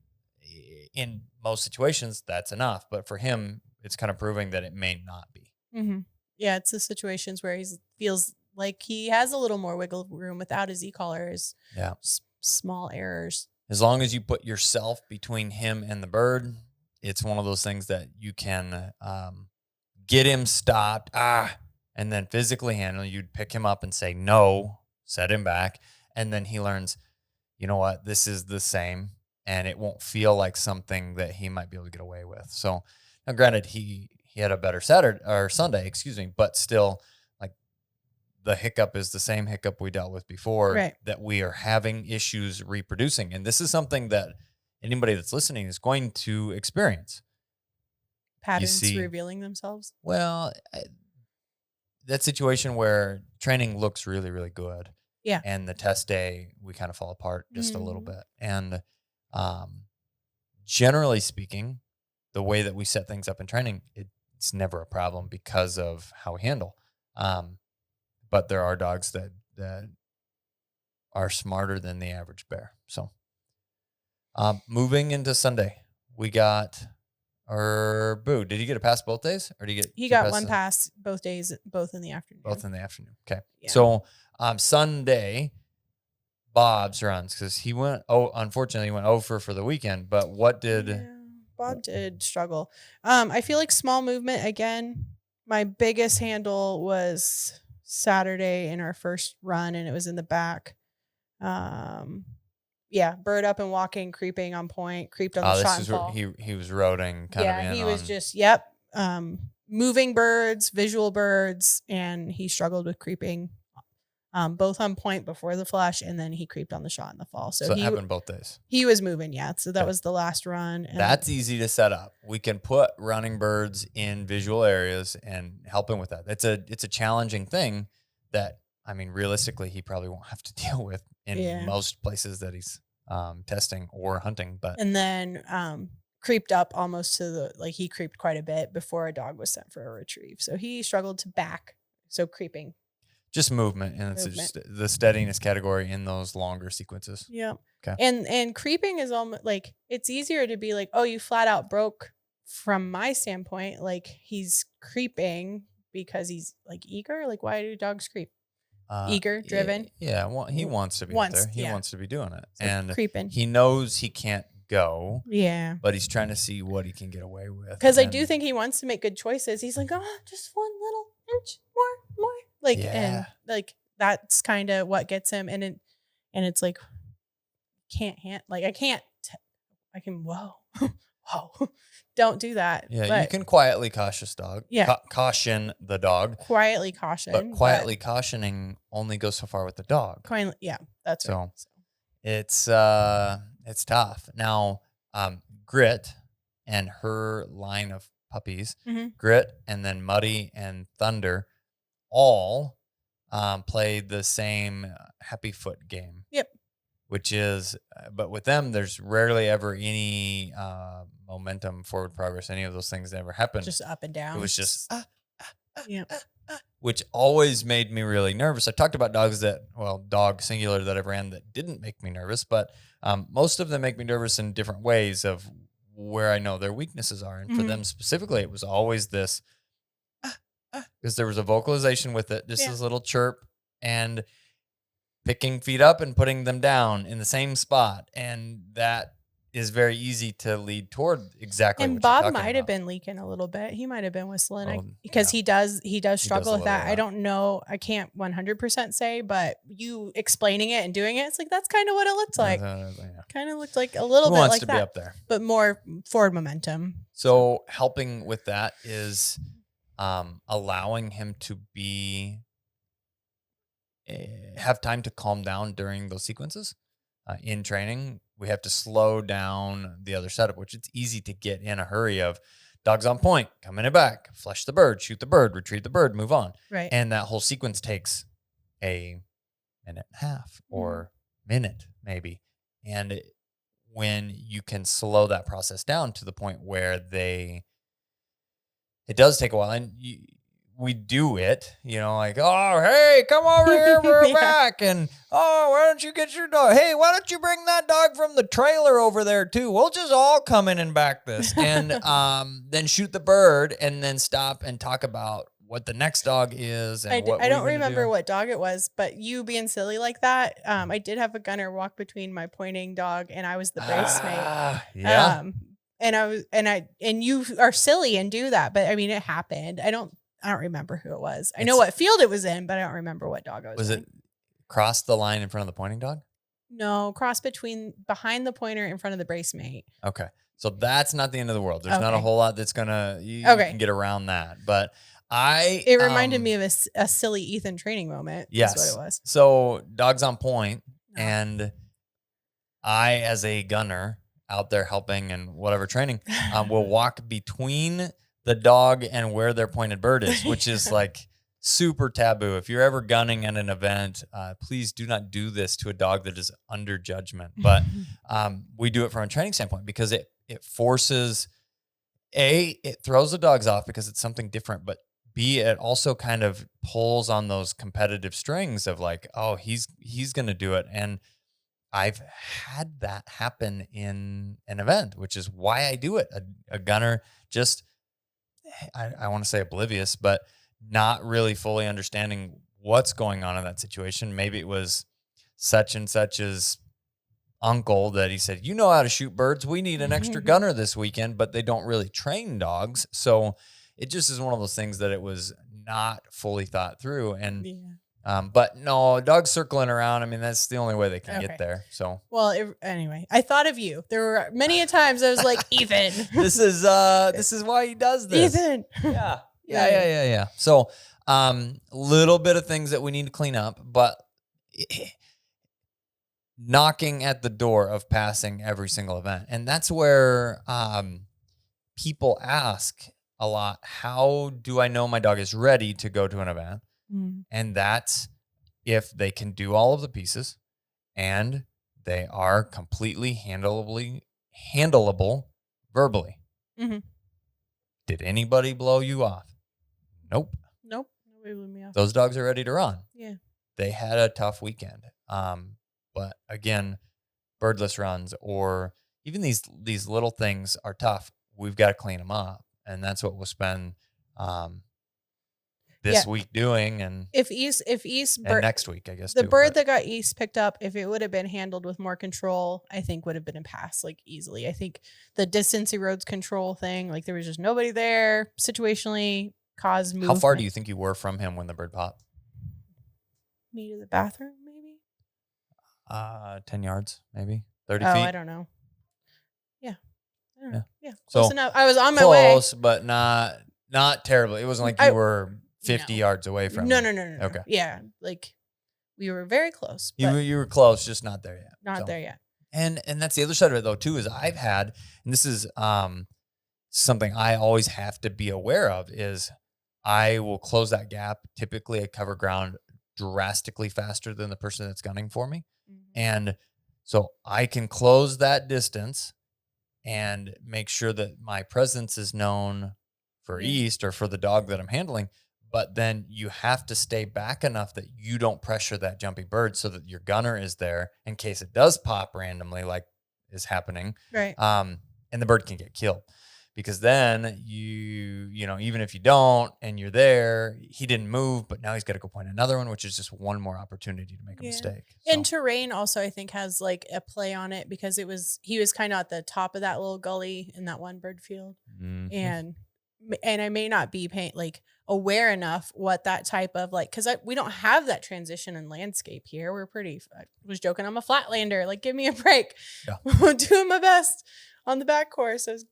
in most situations, that's enough. But for him, it's kind of proving that it may not be. Mm-hmm. Yeah, it's the situations where he feels like he has a little more wiggle room without his e-collars. Yeah. Small errors. As long as you put yourself between him and the bird, it's one of those things that you can get him stopped, and then physically handle. You'd pick him up and say, no, set him back. And then he learns, you know what, this is the same. And it won't feel like something that he might be able to get away with. So now granted, he had a better Sunday, but still, like, the hiccup is the same hiccup we dealt with before, right, that we are having issues reproducing. And this is something that anybody that's listening is going to experience. Patterns revealing themselves. Well, that situation where training looks really, really good. Yeah. And the test day, we kind of fall apart just a little Mm. bit. And generally speaking, the way that we set things up in training, it's never a problem because of how we handle. But there are dogs that are smarter than the average bear. So moving into Sunday, we got our Boo. Did he get a pass both days, or did he get? He two got passes? one pass both days, both in the afternoon. Both in the afternoon. Okay. Yeah. So Sunday, Bob's runs, because he went. Oh, unfortunately, he went over for the weekend. But what did? Yeah, Bob did struggle. I feel like small movement again. My biggest handle was Saturday in our first run, and it was in the back. Yeah, bird up and walking, creeping on point, creeped on the shot and fall. He was roading kind of in. He was just moving birds, visual birds, and he struggled with creeping. Both on point before the flush, and then he creeped on the shot and the fall. So it happened both days. He was moving, yeah. So that was the last run. And that's easy to set up. We can put running birds in visual areas and help him with that. It's a challenging thing that, I mean, realistically, he probably won't have to deal with in most places that he's testing or hunting. But and then creeped up almost to he creeped quite a bit before a dog was sent for a retrieve. So he struggled to back. So creeping. Just movement, and it's just the steadiness category in those longer sequences. Yeah. Okay. And creeping is almost it's easier to be like, oh, you flat out broke from my standpoint. Like he's creeping because he's eager. Why do dogs creep? Eager, driven. Yeah. Well, he wants to be out there. He wants to be doing it, so and creeping. He knows he can't go. Yeah. But he's trying to see what he can get away with. Because I do think he wants to make good choices. He's like, oh, just one little inch more. And that's kind of what gets him. And it's like, I can, whoa, don't do that. Yeah. But you can quietly caution dog. Yeah. Caution the dog. Quietly caution. But quietly cautioning only goes so far with the dog. Yeah. That's right. So it's tough. Now, Grit and her line of puppies, Grit and then Muddy and Thunder, all played the same happy foot game. Yep. Which is, but with them, there's rarely ever any momentum, forward progress, any of those things never happened. Just up and down. It was just, yeah. Which always made me really nervous. I talked about dog singular that I've ran that didn't make me nervous, but most of them make me nervous in different ways of where I know their weaknesses are. And for them specifically, it was always this, because there was a vocalization with it, just this little chirp and picking feet up and putting them down in the same spot. And that is very easy to lead toward exactly and what Bob you're talking might about. have been leaking a little bit. He might have been whistling because he does struggle with that. I don't know. I can't 100% say, but you explaining it and doing it, it's like, that's kind of what it looked like. Kind of looked like a little bit like that. Be up there. But more forward momentum. So helping with that is allowing him to have time to calm down during those sequences. In training, we have to slow down the other setup, which it's easy to get in a hurry of dogs on point, coming it back, flush the bird, shoot the bird, retrieve the bird, move on. Right. And that whole sequence takes a minute and a half or minute maybe. And when you can slow that process down to the point where it does take a while, and we do it, oh, hey, come over here for a back. And, oh, why don't you get your dog? Hey, why don't you bring that dog from the trailer over there too? We'll just all come in and back this. And then shoot the bird and then stop and talk about what the next dog is. And I don't remember what dog it was, but you being silly like that, I did have a gunner walk between my pointing dog and I was the brace mate. Yeah. And you are silly and do that, but I mean, it happened. I don't remember who it was. I know what field it was in, but I don't remember what dog it was. Was it cross the line in front of the pointing dog? No, cross behind the pointer in front of the brace mate. Okay. So that's not the end of the world. There's not a whole lot that's you can get around that. But it reminded me of a silly Ethan training moment. Yes. That's what it was. So dogs on point, and I, as a gunner out there helping and whatever training, will walk between the dog and where their pointed bird is, which is super taboo. If you're ever gunning at an event, please do not do this to a dog that is under judgment. But we do it from a training standpoint because it forces, it throws the dogs off because it's something different, but B, it also kind of pulls on those competitive strings of like, oh, he's going to do it. And I've had that happen in an event, which is why I do it. A gunner just, I want to say oblivious, but not really fully understanding what's going on in that situation. Maybe it was such and such's uncle that he said, you know how to shoot birds. We need an extra gunner this weekend, but they don't really train dogs. So it just is one of those things that it was not fully thought through. And, but no, dogs circling around. I mean, that's the only way they can get there. So, well, anyway, I thought of you. There were many a times I was like, Ethan, this is why he does this. Ethan. Yeah. So, little bit of things that we need to clean up, but knocking at the door of passing every single event. And that's where, people ask a lot, how do I know my dog is ready to go to an event? And that's if they can do all of the pieces and they are completely handleable verbally. Did anybody blow you off? Nope. Nobody blew me off. Those dogs are ready to run. Yeah. They had a tough weekend. But again, birdless runs or even these little things are tough. We've got to clean them up. And that's what we'll spend this week doing, and if East and next week, I guess the bird that got East picked up, if it would have been handled with more control, I think would have been a pass like easily. I think the distance erodes control thing, like there was just nobody there situationally caused movement. How far do you think you were from him when the bird popped? Me to the bathroom, maybe 10 yards, maybe 30 feet. I don't know. Yeah, close enough. I was on my way. Close, but not terribly. It wasn't like you were 50 yards away from No. Okay. Yeah, like we were very close. You were close, just not there yet. Not there yet. And that's the other side of it though too, is I've had, and this is something I always have to be aware of, is I will close that gap. Typically I cover ground drastically faster than the person that's gunning for me. And so I can close that distance and make sure that my presence is known for East or for the dog that I'm handling. But then you have to stay back enough that you don't pressure that jumping bird so that your gunner is there in case it does pop randomly, like is happening. Right. And the bird can get killed, because then you know, even if you don't and you're there, he didn't move, but now he's got to go point another one, which is just one more opportunity to make a mistake. So. And terrain also, I think, has like a play on it, because he was kind of at the top of that little gully in that one bird field. And I may not be aware enough what that type of because we don't have that transition in landscape here. We're I was joking, I'm a flatlander. Like, give me a break. Yeah. Doing my best on the back course. I was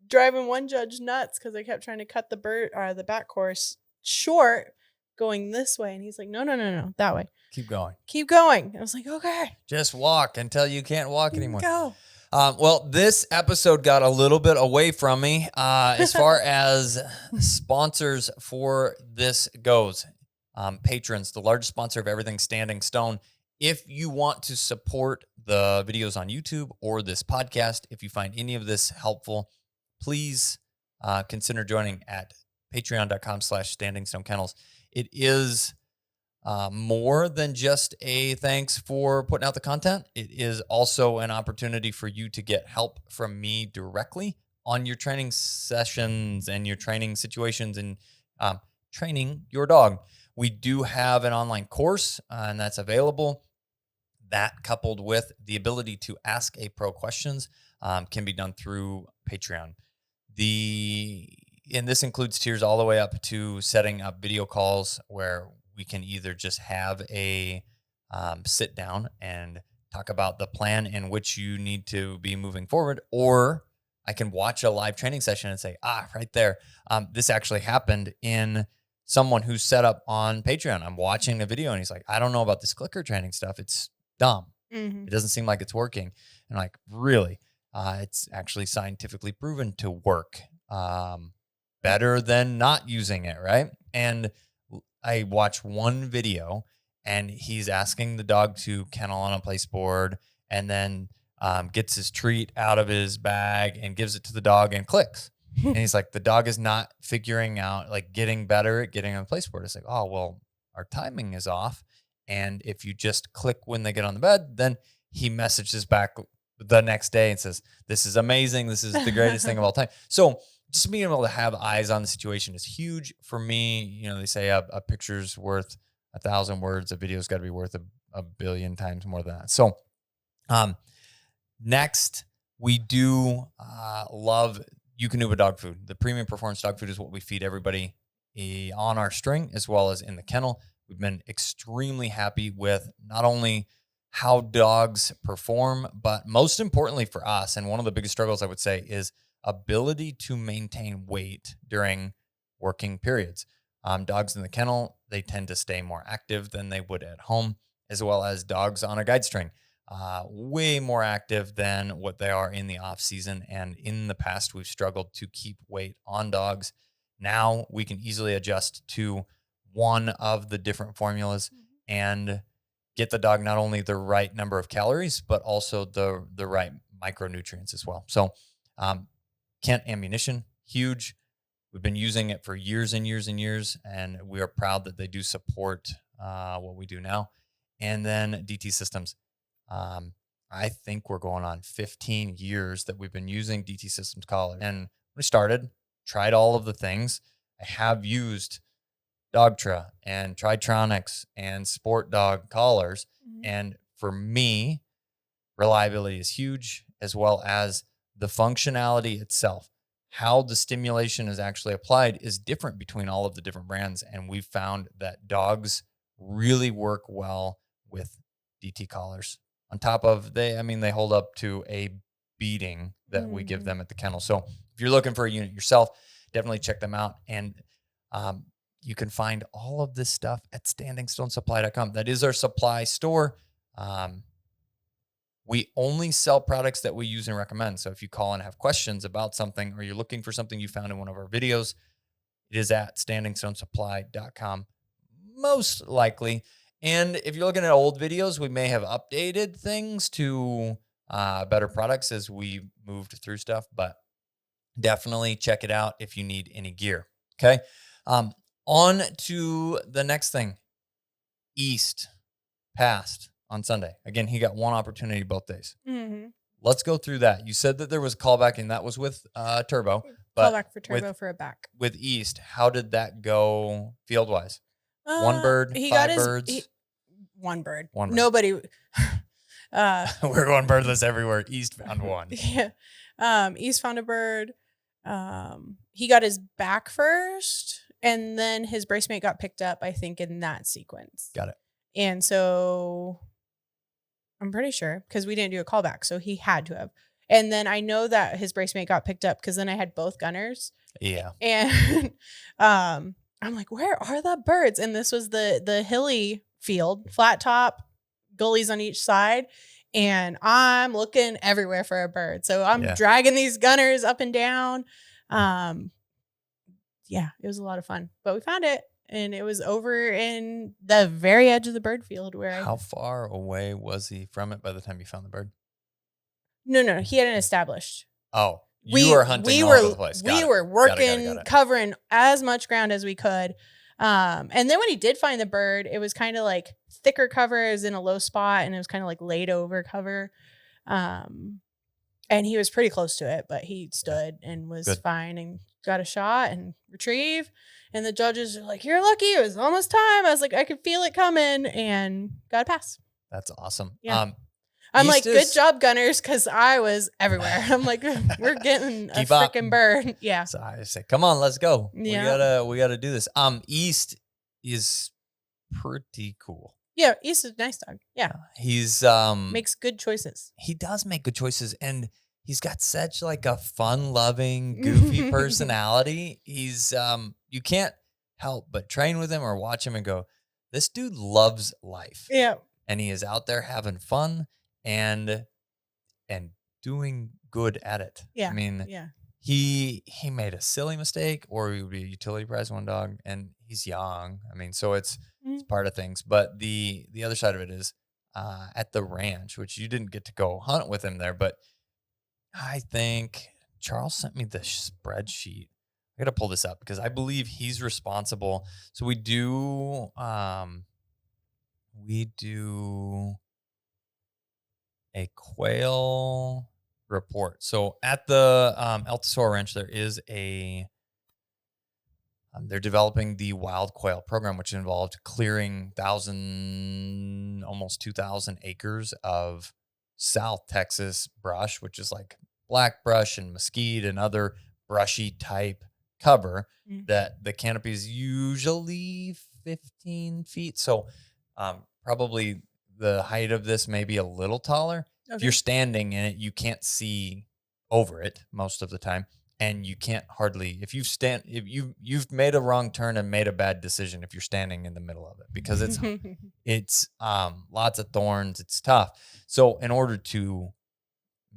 driving one judge nuts because I kept trying to cut the back course short going this way. And he's like, no, that way. Keep going. I was like, okay. Just walk until you can't walk anymore. Go. Well, this episode got a little bit away from me as far as sponsors for this goes. Patrons, the largest sponsor of everything Standing Stone. If you want to support the videos on YouTube or this podcast, if you find any of this helpful, please consider joining at patreon.com/Standing Stone Kennels. It is more than just a thanks for putting out the content. It is also an opportunity for you to get help from me directly on your training sessions and your training situations and training your dog. We do have an online course and that's available. That, coupled with the ability to ask a pro questions, can be done through Patreon. And this includes tiers all the way up to setting up video calls where we can either just have a sit down and talk about the plan in which you need to be moving forward, or I can watch a live training session and say, right there, this actually happened in someone who's set up on Patreon. I'm watching a video and he's like, I don't know about this clicker training stuff. It's dumb. It doesn't seem like it's working. And I'm like, really? It's actually scientifically proven to work better than not using it, right? And I watch one video and he's asking the dog to kennel on a place board, and then gets his treat out of his bag and gives it to the dog and clicks. And he's like, the dog is not figuring out, like, getting better at getting on the place board. It's like, oh, well, our timing is off. And if you just click when they get on the bed, then he messages back the next day and says, this is amazing. This is the greatest thing of all time. So just being able to have eyes on the situation is huge for me. You know, they say a picture's worth 1,000 words. A video's got to be worth a billion times more than that. So next, we do love Eukanuba dog food. The premium performance dog food is what we feed everybody on our string as well as in the kennel. We've been extremely happy with not only how dogs perform, but most importantly for us, and one of the biggest struggles I would say is ability to maintain weight during working periods. Dogs in the kennel, they tend to stay more active than they would at home, as well as dogs on a guide string. Way more active than what they are in the off season. And in the past, we've struggled to keep weight on dogs. Now we can easily adjust to one of the different formulas and get the dog not only the right number of calories, but also the right micronutrients as well. So Kent ammunition, huge. We've been using it for years and years and years, and we are proud that they do support what we do now. And then DT Systems. I think we're going on 15 years that we've been using DT Systems collars. And we started, tried all of the things. I have used Dogtra and Tritronics and Sport Dog collars. And for me, reliability is huge, as well as the functionality itself. How the stimulation is actually applied is different between all of the different brands. And we've found that dogs really work well with DT collars. On top of they hold up to a beating that we give them at the kennel. So if you're looking for a unit yourself, definitely check them out. And you can find all of this stuff at standingstonesupply.com. That is our supply store. We only sell products that we use and recommend. So if you call and have questions about something, or you're looking for something you found in one of our videos, it is at standingstonesupply.com, most likely. And if you're looking at old videos, we may have updated things to better products as we moved through stuff, but definitely check it out if you need any gear. Okay. On to the next thing. East passed on Sunday. Again, he got one opportunity both days. Let's go through that. You said that there was a callback, and that was with Turbo. But callback for Turbo for a back. With East, how did that go field-wise? One bird, five birds? One bird. One bird. Nobody. We're going birdless everywhere. East found one. Yeah. East found a bird. He got his back first, and then his brace mate got picked up, I think, in that sequence. Got it. And so I'm pretty sure, because we didn't do a callback, so he had to have. And then I know that his brace mate got picked up because then I had both gunners. Yeah. And I'm like, where are the birds? And this was the hilly field, flat top, gullies on each side. And I'm looking everywhere for a bird. So I'm dragging these gunners up and down. Yeah, it was a lot of fun. But we found it. And it was over in the very edge of the bird field where How far away was he from it by the time you found the bird? No, he hadn't established. Oh, you were hunting all over the place. We were working, covering as much ground as we could. And then when he did find the bird, it was kind of like thicker cover, is in a low spot, and it was kind of like laid over cover. And he was pretty close to it, but he stood and was fine and got a shot and retrieve. And the judges are like, "You're lucky. It was almost time." I was like, I could feel it coming, and got a pass. That's awesome. Yeah. I'm like, good job, gunners, because I was everywhere. I'm like, we're getting a freaking bird. Yeah. So I say, come on, let's go. Yeah. We gotta do this. East is pretty cool. Yeah, East is a nice dog. Yeah. He's makes good choices. He does make good choices, and he's got such like a fun-loving, goofy personality. He's you can't help but train with him or watch him and go, this dude loves life. Yeah. And he is out there having fun and doing good at it. Yeah. I mean, he made a silly mistake, or he would be a utility prize one dog, and he's young. I mean, so it's part of things. But the other side of it is at the ranch, which you didn't get to go hunt with him there, but I think Charles sent me the spreadsheet. I gotta pull this up because I believe he's responsible. So we do a quail report. So at the El Tesoro Ranch, there is they're developing the wild quail program, which involved clearing almost 2,000 acres of South Texas brush, which is like black brush and mesquite and other brushy type cover that the canopy is usually 15 feet. So probably the height of this may be a little taller. Okay. If you're standing in it, you can't see over it most of the time. And you can't hardly, if you've made a wrong turn and made a bad decision if you're standing in the middle of it, because it's lots of thorns. It's tough. So in order to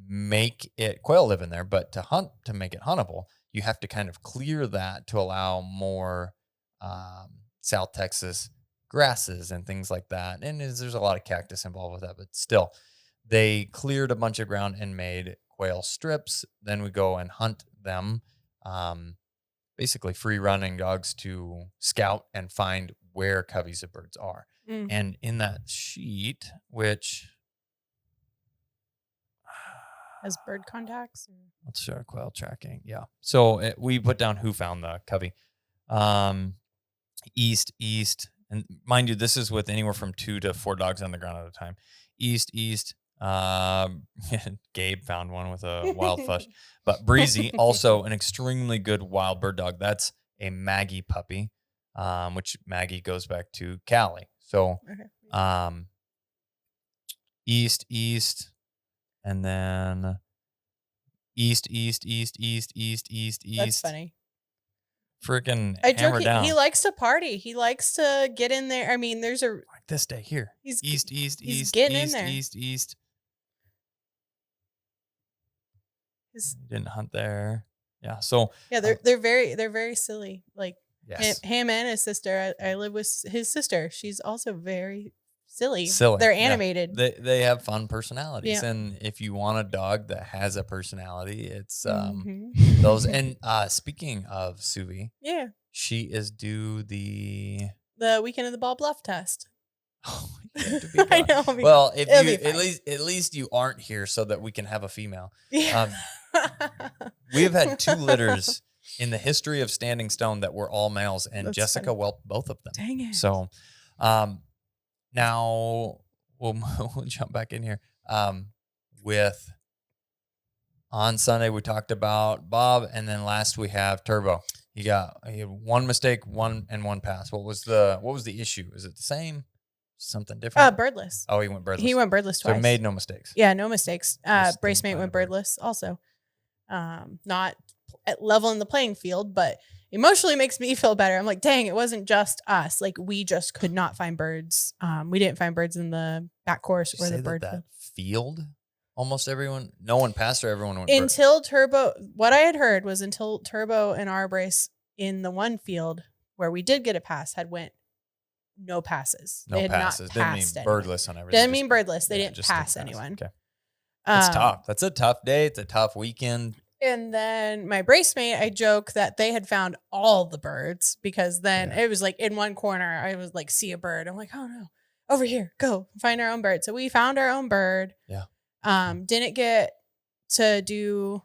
make it, quail live in there, but to make it huntable, you have to kind of clear that to allow more South Texas grasses and things like that. And there's a lot of cactus involved with that, but still, they cleared a bunch of ground and made quail strips. Then we go and hunt them, basically free running dogs to scout and find where coveys of birds are. And in that sheet, which has bird contacts, let's show quail tracking. Yeah. So we put down who found the covey. East, and mind you, this is with anywhere from 2 to 4 dogs on the ground at a time. East. Gabe found one with a wild fush, but Breezy, also an extremely good wild bird dog. That's a Maggie puppy, which Maggie goes back to Callie. So, east, and then east. That's funny. Freaking hammer down. He likes to party. He likes to get in there. I mean, there's a like this day here. He's getting in there. East. He didn't hunt there. Yeah. So yeah, they're very silly. Like yes. him and his sister. I live with his sister. She's also very silly. Silly. They're animated. Yeah. They have fun personalities, and if you want a dog that has a personality, it's those. And speaking of Suvi, yeah, she is due the weekend of the Ball Bluff test. Oh, I know. Well, if you at least you aren't here so that we can have a female. Yeah. We have had 2 litters in the history of Standing Stone that were all males, and That's Jessica funny. whelped both of them. Dang it. So, now we'll jump back in here. With on Sunday we talked about Bob, and then last we have Turbo. He had one mistake, one pass. What was the issue? Is it the same? Something different? Birdless. Oh, he went birdless. He went birdless twice. So he made no mistakes. Yeah, no mistakes. Bracemate went birdless also. Not at leveling the playing field, but emotionally makes me feel better. I'm like, dang, it wasn't just us. Like, we just could not find birds. We didn't find birds in the back course or the bird field. Almost everyone, no one passed, or everyone went until Turbo. What I had heard was until Turbo and our brace in the one field where we did get a pass had went no passes. No they had passes. Not didn't passed mean anyone. birdless on everything. Didn't mean birdless. They didn't pass anyone. Okay. That's tough. That's a tough day. It's a tough weekend. And then my bracemate, I joke that they had found all the birds, because then it was like in one corner, I was like, see a bird. I'm like, oh no, over here, go find our own bird. So we found our own bird. Yeah. Didn't get to do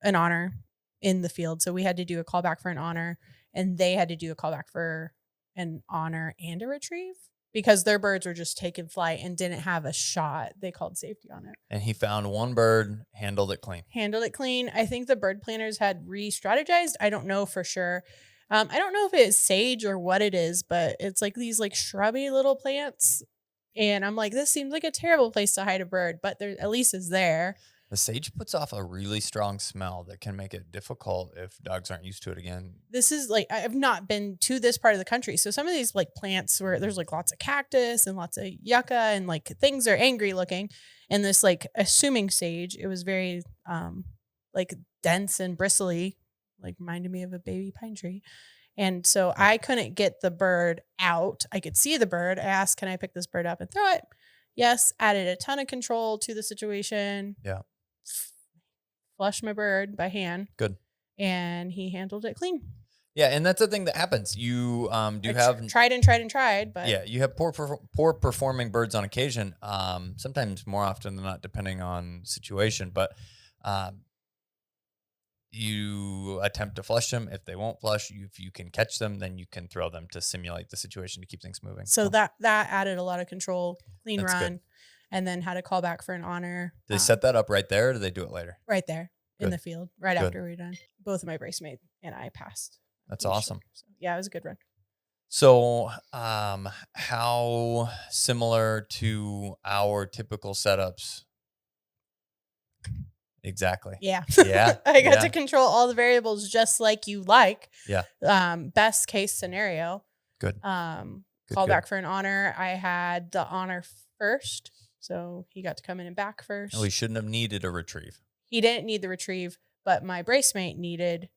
an honor in the field. So we had to do a callback for an honor, and they had to do a callback for an honor and a retrieve, because their birds were just taking flight and didn't have a shot. They called safety on it. And he found one bird, handled it clean. I think the bird planners had re-strategized. I don't know for sure. I don't know if it's sage or what it is, but it's like these like shrubby little plants. And I'm like, this seems like a terrible place to hide a bird, but there at least is there. The sage puts off a really strong smell that can make it difficult if dogs aren't used to it again. This is like, I've not been to this part of the country. So some of these like plants where there's like lots of cactus and lots of yucca and like things are angry looking. And this like assuming sage, it was very like dense and bristly, like reminded me of a baby pine tree. And so I couldn't get the bird out. I could see the bird. I asked, can I pick this bird up and throw it? Yes. Added a ton of control to the situation. Yeah. Flushed my bird by hand. Good. And he handled it clean. Yeah, and that's the thing that happens. You tried, but yeah, you have poor performing birds on occasion. Sometimes more often than not, depending on situation. But you attempt to flush them. If they won't flush, if you can catch them, then you can throw them to simulate the situation to keep things moving. So that added a lot of control, clean That's run, good. and then had a callback for an honor. Did they set that up right there, or do they do it later? Right there in Good. the field, right Good. after we were done. Both of my brace mates and I passed. That's awesome. So, yeah, it was a good run. So, how similar to our typical setups? Exactly. Yeah. Yeah. I got to control all the variables just like you like. Yeah. Best case scenario. Good. Callback for an honor. I had the honor first. So he got to come in and back first. And we shouldn't have needed a retrieve. He didn't need the retrieve, but my brace mate needed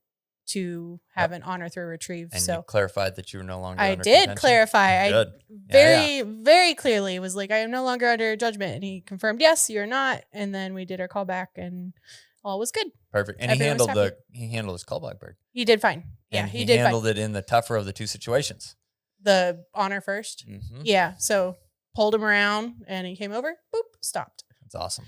to have an honor through a retrieve. And so you clarified that you were no longer I under did contention? clarify. Good. I very clearly was like, I am no longer under judgment. And he confirmed, yes, you're not. And then we did our callback and all was good. Perfect. And Everyone was he handled his callback bird. He did fine. Yeah, And he did handled fine. it in the tougher of the two situations. The honor first. Mm-hmm. Yeah. So pulled him around and he came over, boop, stopped. That's awesome.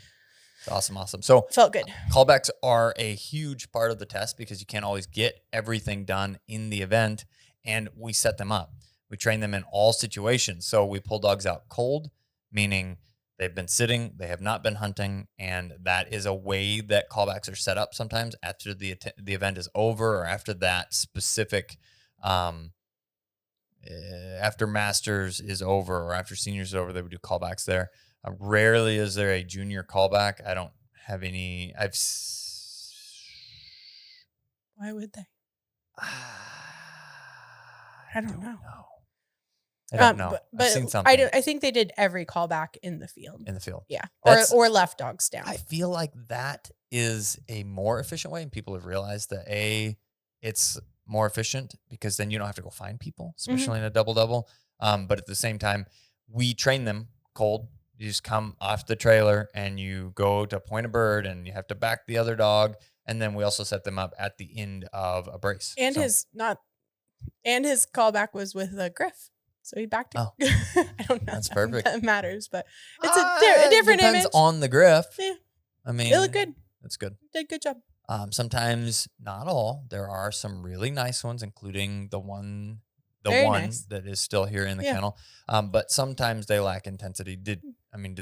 Awesome. So felt good. Callbacks are a huge part of the test because you can't always get everything done in the event, and we set them up. We train them in all situations. So we pull dogs out cold, meaning they've been sitting, they have not been hunting, and that is a way that callbacks are set up sometimes after the event is over or after that specific after Masters is over or after Seniors is over, they would do callbacks there. Rarely is there a junior callback. I don't have any. Why would they? I don't know. I don't know. But I've seen something. I think they did every callback in the field. Yeah. Or left dogs down. I feel like that is a more efficient way, and people have realized that it's more efficient because then you don't have to go find people, especially in a double. But at the same time, we train them cold. You just come off the trailer and you go to point a bird and you have to back the other dog. And then we also set them up at the end of a brace. And his callback was with a griff. So he backed it. Oh. I don't know. That's perfect. That matters, but it's a different depends image. on the griff. Yeah. I mean, it looked good. That's good. Did a good job. Sometimes, not all. There are some really nice ones, including the one Nice. that is still here in the kennel. But sometimes they lack intensity. Did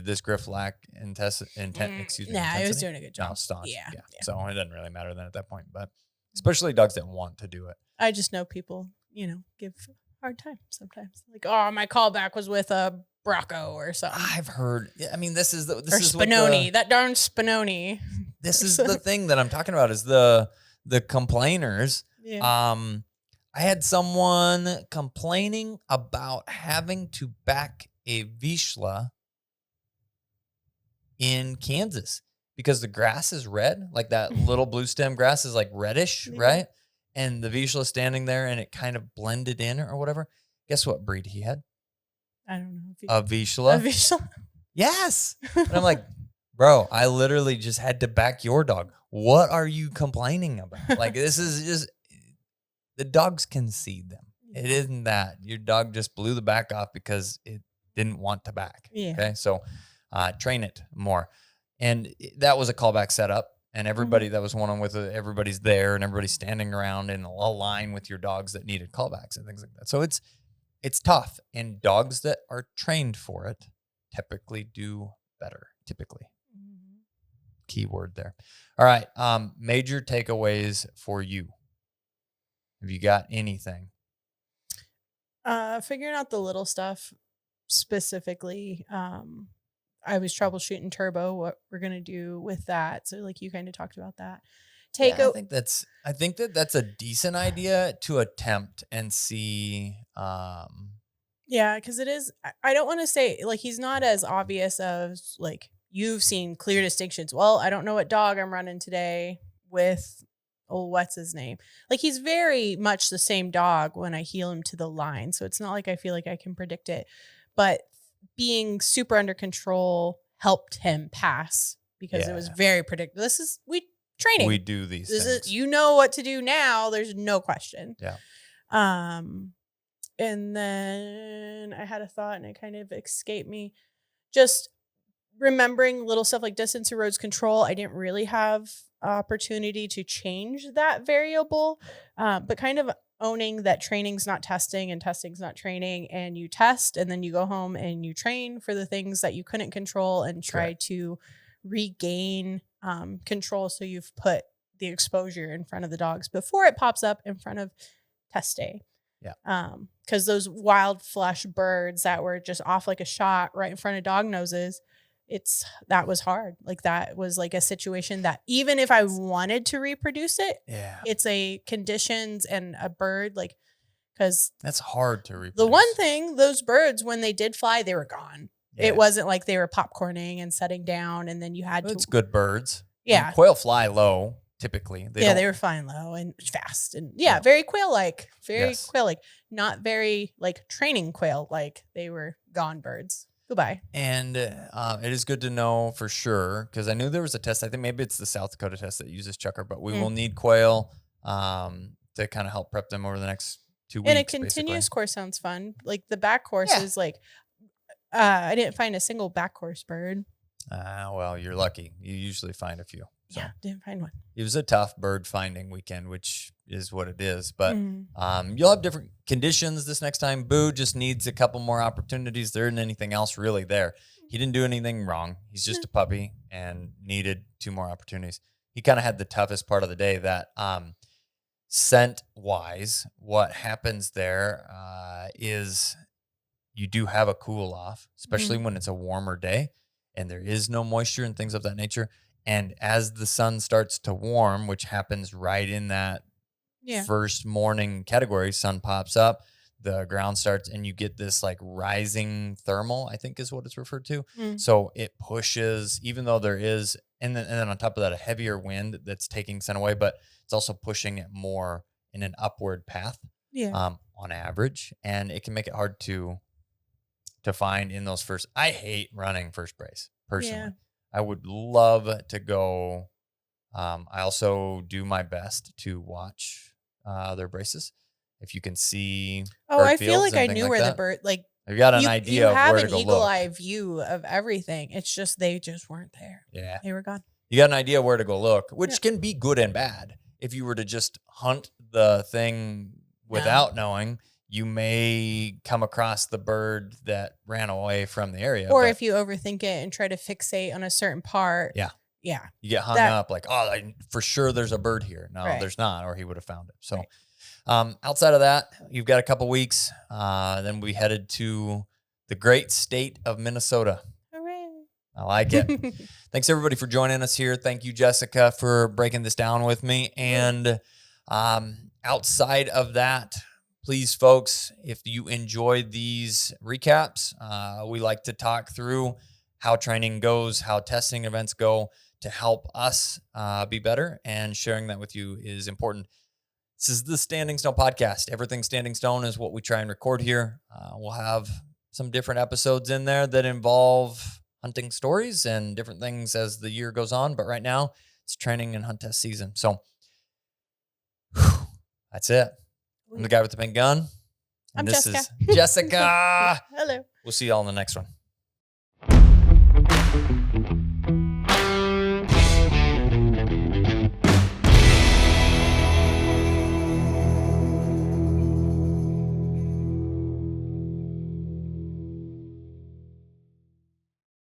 this griff lack intensity? Nah, it was doing a good job. No, staunch. Yeah. So it doesn't really matter then at that point. But especially dogs that want to do it. I just know people, give a hard time sometimes. Like, oh, my callback was with a Brocco or something. I've heard. I mean, this is Spinoni. That darn Spinoni. This is the thing that I'm talking about is the complainers. Yeah. I had someone complaining about having to back a Vizsla in Kansas because the grass is red, like that little blue stem grass is like reddish, right? And the Vizsla standing there and it kind of blended in or whatever. Guess what breed he had? I don't know. A Vizsla. A Vizsla? Yes. And I'm like, bro, I literally just had to back your dog. What are you complaining about? Like, this is just, the dogs can see them. It isn't that. Your dog just blew the back off because it didn't want to back. Yeah. Okay. So train it more. And that was a callback setup. And everybody that was one-on with it, everybody's there and everybody's standing around in a line with your dogs that needed callbacks and things like that. So it's tough. And dogs that are trained for it typically do better. Typically. Key word there. All right. Major takeaways for you. Have you got anything? Figuring out the little stuff specifically. I was troubleshooting turbo, what we're going to do with that. So like you kind of talked about that. I think that's a decent idea to attempt and see. Yeah, because it is, I don't want to say like he's not as obvious as like you've seen clear distinctions. Well, I don't know what dog I'm running today. with, what's his name? Like, he's very much the same dog when I heel him to the line. So it's not like I feel like I can predict it. But being super under control helped him pass because it was very predictable. Training. We do these things. You know what to do now. There's no question. Yeah. And then I had a thought and it kind of escaped me. Just remembering little stuff like distance and roads control. I didn't really have opportunity to change that variable, but kind of owning that training's not testing and testing's not training, and you test and then you go home and you train for the things that you couldn't control and try to regain control. So you've put the exposure in front of the dogs before it pops up in front of test day. Yeah. Because those wild flush birds that were just off like a shot right in front of dog noses, that was hard. Like, that was like a situation that even if I wanted to reproduce it, it's a conditions and a bird, like, because that's hard to reproduce. The one thing, those birds, when they did fly, they were gone. Yeah. It wasn't like they were popcorning and setting down and then you had It's good birds. Yeah. And quail fly low. Typically, they were flying low and fast and very quail-like, quail-like, not very like training quail-like. They were gone birds. Goodbye. And it is good to know for sure, because I knew there was a test. I think maybe it's the South Dakota test that uses chucker, but we will need quail to kind of help prep them over the next 2 weeks. And a continuous course sounds fun. Like the back course is like, I didn't find a single back course bird. Well, you're lucky. You usually find a few. So. Yeah, didn't find one. It was a tough bird finding weekend, which is what it is. But you'll have different conditions this next time. Boo just needs a couple more opportunities. There isn't anything else really there. He didn't do anything wrong. He's just a puppy and needed 2 more opportunities. He kind of had the toughest part of the day. That scent wise, what happens there is you do have a cool off, especially when it's a warmer day and there is no moisture and things of that nature. And as the sun starts to warm, which happens right in that first morning category, sun pops up, the ground starts, and you get this like rising thermal, I think is what it's referred to. So it pushes, even though there is, and then on top of that, a heavier wind that's taking sun away, but it's also pushing it more in an upward path on average. And it can make it hard to find in those first. I hate running first brace personally. Yeah. I would love to go. I also do my best to watch their braces. If you can see, I feel like I knew where the bird, like, I've got an idea of where to go look. You have an eagle-eye view of everything. It's just they just weren't there. Yeah, they were gone. You got an idea where to go look, which can be good and bad. If you were to just hunt the thing without knowing, you may come across the bird that ran away from the area. Or if you overthink it and try to fixate on a certain part. Yeah. You get hung up like, for sure there's a bird here. No, there's not, or he would have found it. So outside of that, you've got a couple weeks. Then we headed to the great state of Minnesota. Hooray. I like it. Thanks everybody for joining us here. Thank you, Jessica, for breaking this down with me. And outside of that, please, folks, if you enjoy these recaps, we like to talk through how training goes, how testing events go to help us be better, and sharing that with you is important. This is the Standing Stone podcast. Everything Standing Stone is what we try and record here. We'll have some different episodes in there that involve hunting stories and different things as the year goes on. But right now, it's training and hunt test season. So that's it. I'm the guy with the pink gun. I'm Jessica. This is Jessica. Hello. We'll see y'all in the next one.